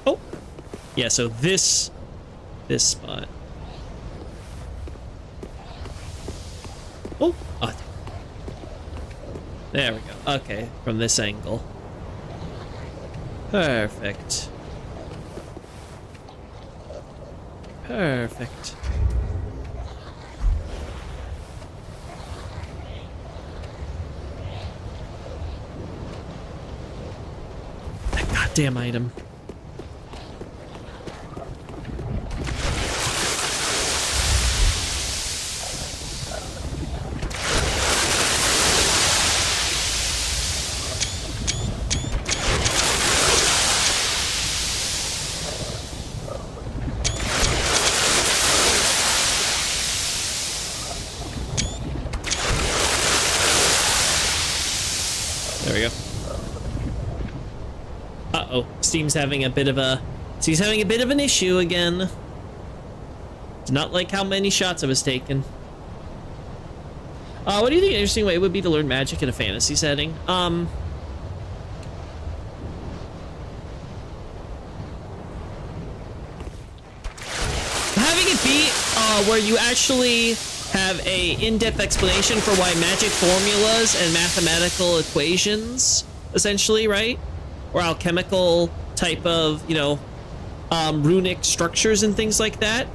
Oh, yeah. So this spot. Oh, there we go. Okay, from this angle. Perfect. Perfect. That goddamn item. There we go. Uh-oh. Steam's having a bit of a... He's having a bit of an issue again. It's not like how many shots I was taking. What do you think an interesting way would be to learn magic in a fantasy setting? Having it be where you actually have a in-depth explanation for why magic formulas and mathematical equations, essentially, right? Or alchemical type of, you know, runic structures and things like that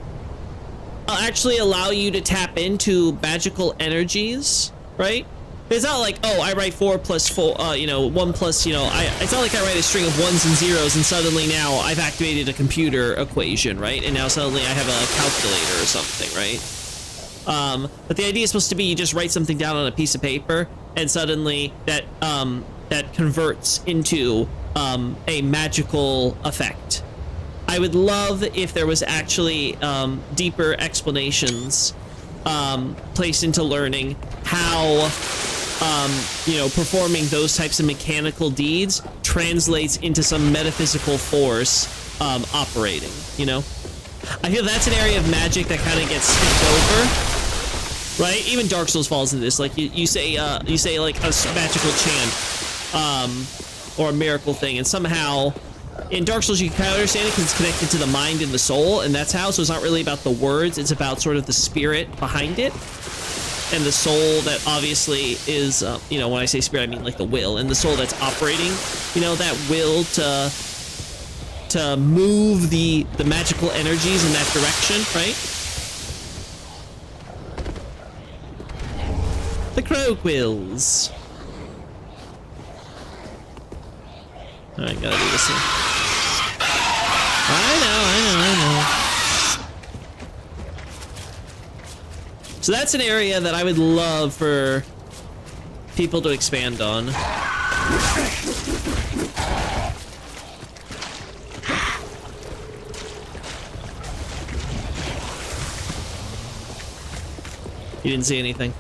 actually allow you to tap into magical energies, right? It's not like, oh, I write 4 plus 4, you know, 1 plus, you know, it's not like I write a string of ones and zeros and suddenly now I've activated a computer equation, right? And now suddenly I have a calculator or something, right? But the idea is supposed to be you just write something down on a piece of paper and suddenly that, that converts into, a magical effect. I would love if there was actually, deeper explanations, placed into learning how, you know, performing those types of mechanical deeds translates into some metaphysical force operating, you know? I feel that's an area of magic that kind of gets skipped over, right? Even Dark Souls falls into this. Like, you say like a magical chant or a miracle thing, and somehow in Dark Souls you can kind of understand it because it's connected to the mind and the soul, and that's how. So it's not really about the words, it's about sort of the spirit behind it. And the soul that obviously is, you know, when I say spirit, I mean like the will, and the soul that's operating, you know, that will to move the magical energies in that direction, right? The crow quills. All right, gotta do this here. I know. So that's an area that I would love for people to expand on. You didn't see anything.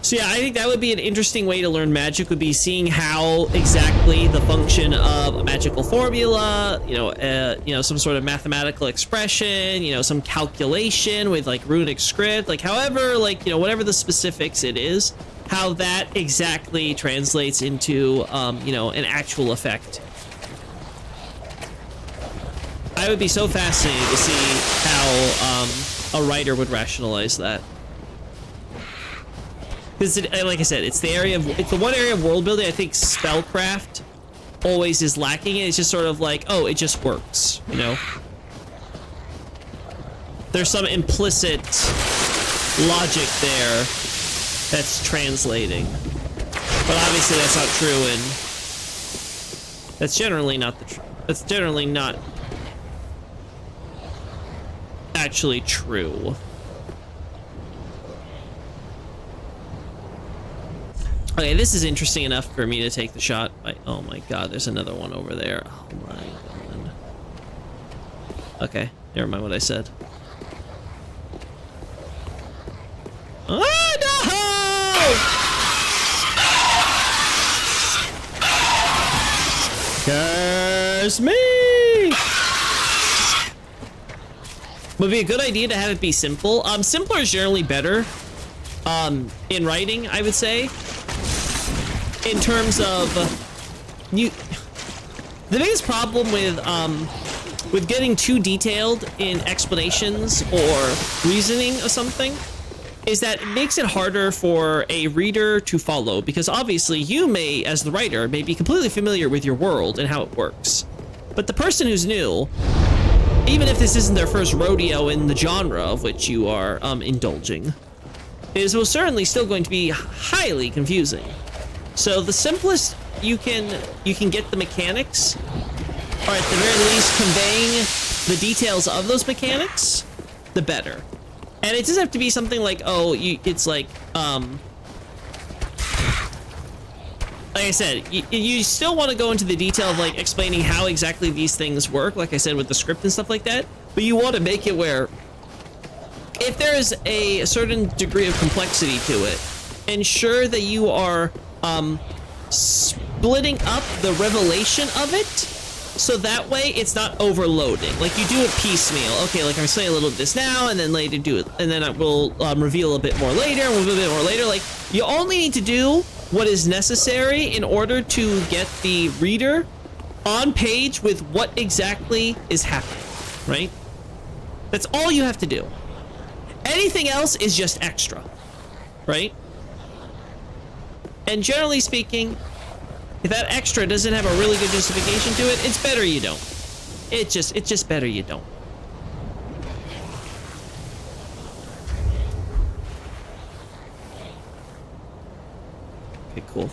So yeah, I think that would be an interesting way to learn magic, would be seeing how exactly the function of a magical formula, you know, some sort of mathematical expression, you know, some calculation with like runic script, like however, like, you know, whatever the specifics it is, how that exactly translates into, you know, an actual effect. I would be so fascinated to see how a writer would rationalize that. Because, like I said, it's the one area of world building I think Spellcraft always is lacking in. It's just sort of like, oh, it just works, you know? There's some implicit logic there that's translating. But obviously that's not true, and that's generally not that's generally not actually true. Okay, this is interesting enough for me to take the shot. Oh my god, there's another one over there. Oh my god. Okay, never mind what I said. Oh no! Curse me! Would be a good idea to have it be simple. Simpler is generally better. In writing, I would say. In terms of the biggest problem with getting too detailed in explanations or reasoning of something is that it makes it harder for a reader to follow, because obviously you may, as the writer, may be completely familiar with your world and how it works, but the person who's new, even if this isn't their first rodeo in the genre of which you are indulging, is most certainly still going to be highly confusing. So the simplest you can get the mechanics, or at the very least conveying the details of those mechanics, the better. And it doesn't have to be something like, oh, it's like I said, you still want to go into the detail of like explaining how exactly these things work, like I said, with the script and stuff like that, but you want to make it where if there is a certain degree of complexity to it, ensure that you are splitting up the revelation of it, so that way it's not overloading. Like, you do it piecemeal. Okay, like I'm saying a little of this now, and then later do it, and then I will reveal a bit more later, and we'll do a bit more later. Like, you only need to do what is necessary in order to get the reader on page with what exactly is happening, right? That's all you have to do. Anything else is just extra, right? And generally speaking, if that extra doesn't have a really good justification to it, it's better you don't. It's just better you don't. Okay, cool.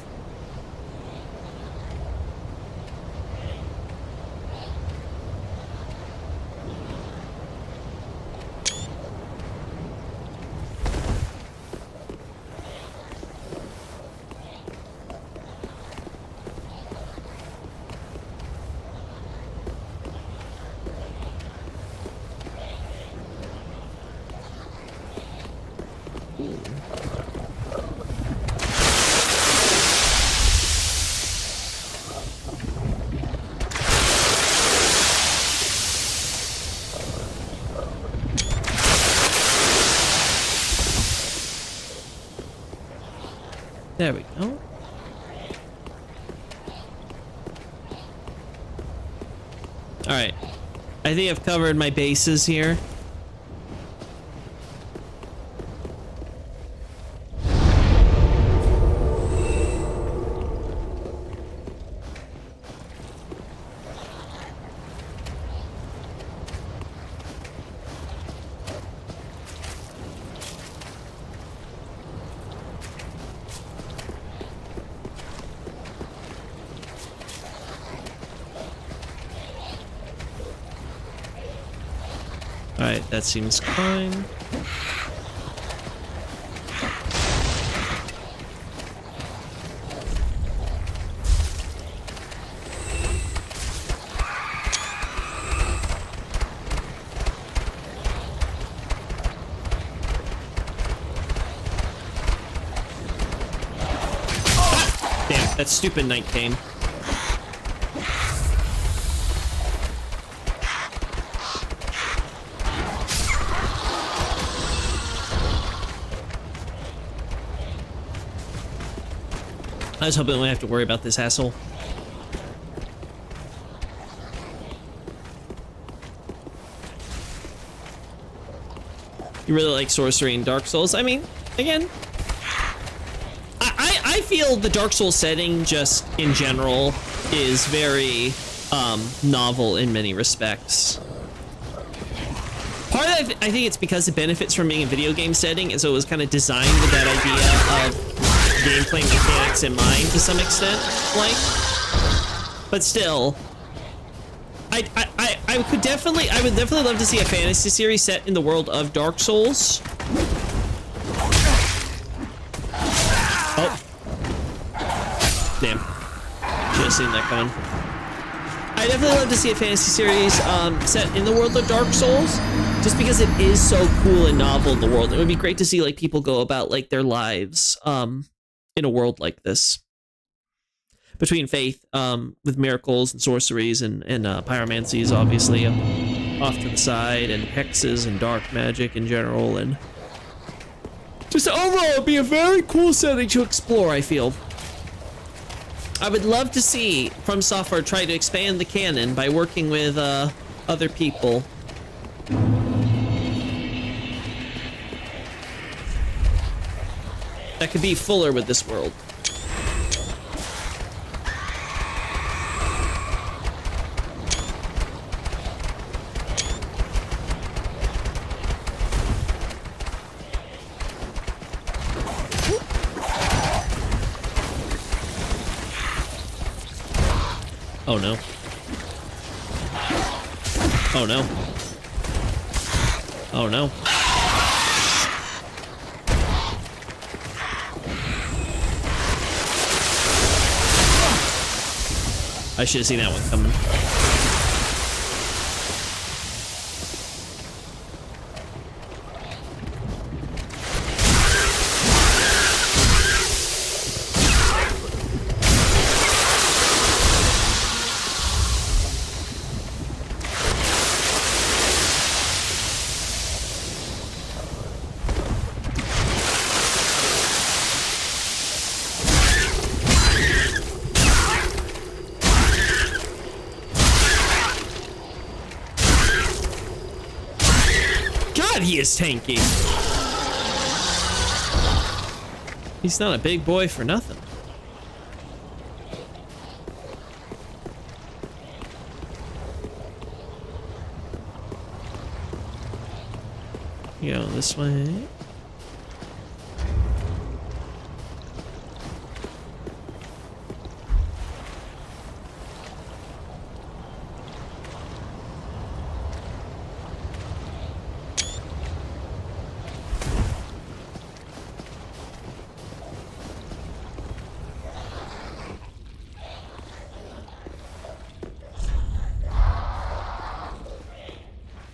There we go. All right. I think I've covered my bases here. Alright, that seems fine. Ah! Damn, that stupid night came. I was hoping we wouldn't have to worry about this asshole. You really like sorcery in Dark Souls? I mean, again, I feel the Dark Souls setting just in general is very novel in many respects. Part of that, I think it's because it benefits from being a video game setting, and so it was kind of designed with that idea of gameplay mechanics in mind to some extent, like, but still, I would definitely love to see a fantasy series set in the world of Dark Souls. Oh, damn! Should have seen that coming. I definitely love to see a fantasy series set in the world of Dark Souls, just because it is so cool and novel in the world. It would be great to see like people go about like their lives in a world like this, between faith with miracles and sorceries and pyromancies, obviously off to the side, and hexes and dark magic in general, and just overall it'd be a very cool setting to explore. I feel I would love to see From Software try to expand the canon by working with other people. That could be fuller with this world. Oh no. Oh no. Oh no. I should have seen that one coming. He is tanky. He's not a big boy for nothing. You go this way.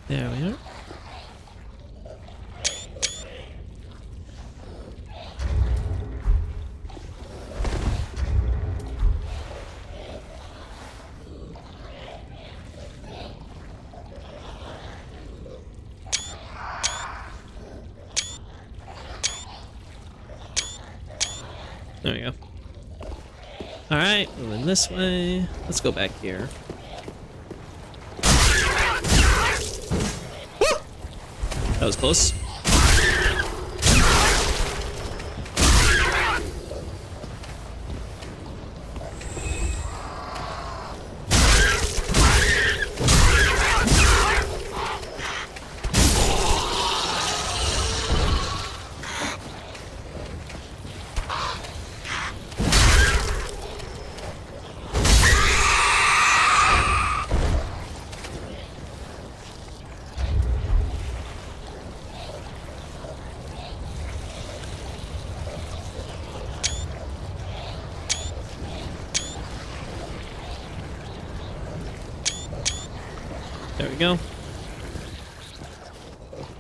There we are. There we go. All right, moving this way. Let's go back here. That was close. There we go.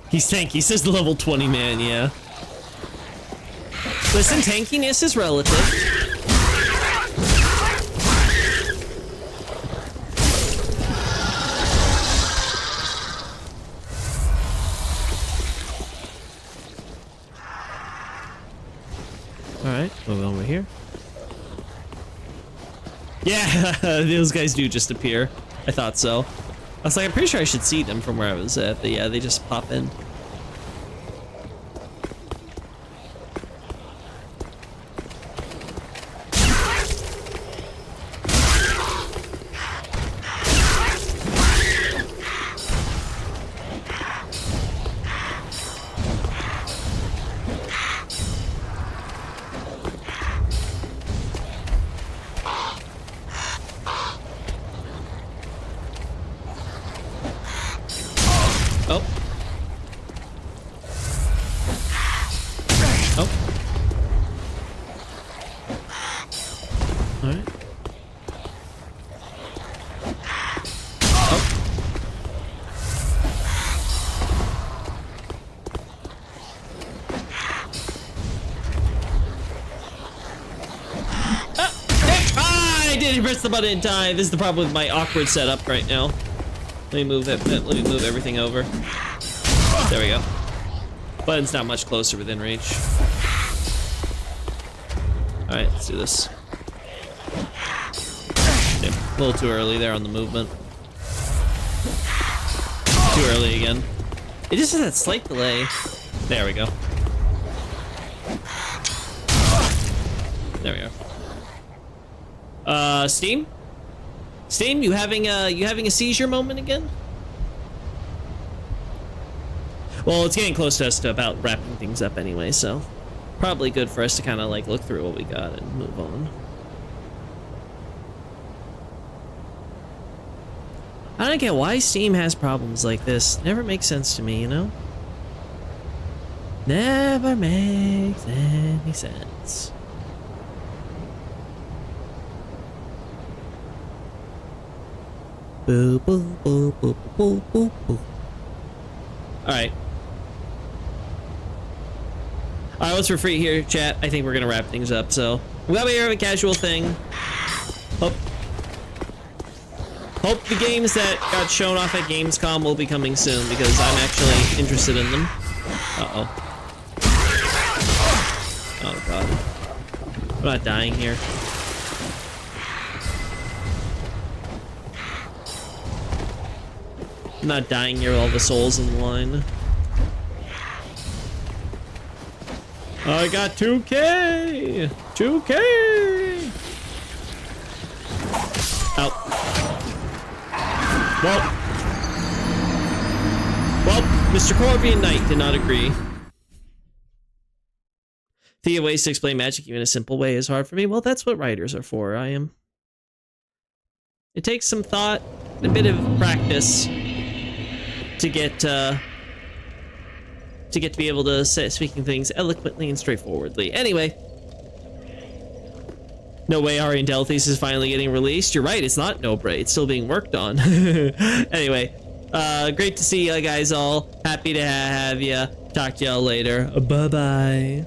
He's tanky, says the level 20 man, yeah. Listen, tankiness is relative. Alright, move over here. Yeah, those guys do just appear. I thought so. I was like, I'm pretty sure I should see them from where I was at, but yeah, they just pop in. Oh. Oh. All right. Oh. I didn't press the button in time. This is the problem with my awkward setup right now. Let me move it. Let me move everything over. There we go. Button's not much closer within reach. All right, let's do this. Yep, a little too early there on the movement. Too early again. It just has that slight delay. There we go. There we go. Steam? Steam, you having a seizure moment again? Well, it's getting close to us to about wrapping things up anyway, so probably good for us to kind of like look through what we got and move on. I don't get why Steam has problems like this. Never makes sense to me, you know? Never makes any sense. Boo, boo, boo, boo, boo, boo, boo. Alright. Alright, let's for free here, chat. I think we're gonna wrap things up, so we got here a casual thing. Hope the games that got shown off at Gamescom will be coming soon, because I'm actually interested in them. Uh-oh. Oh god. I'm not dying here. I'm not dying here with all the souls in the line. I got 2K! 2K! Out. Well. Mr. Corvian Knight did not agree. The ways to explain magic even a simple way is hard for me. Well, that's what writers are for. It takes some thought, a bit of practice to get to be able to say speaking things eloquently and straightforwardly. Anyway, No Way Ari and Delphis is finally getting released. You're right, it's not No Bray. It's still being worked on. Anyway, great to see you guys all. Happy to have you. Talk to y'all later. Bye-bye.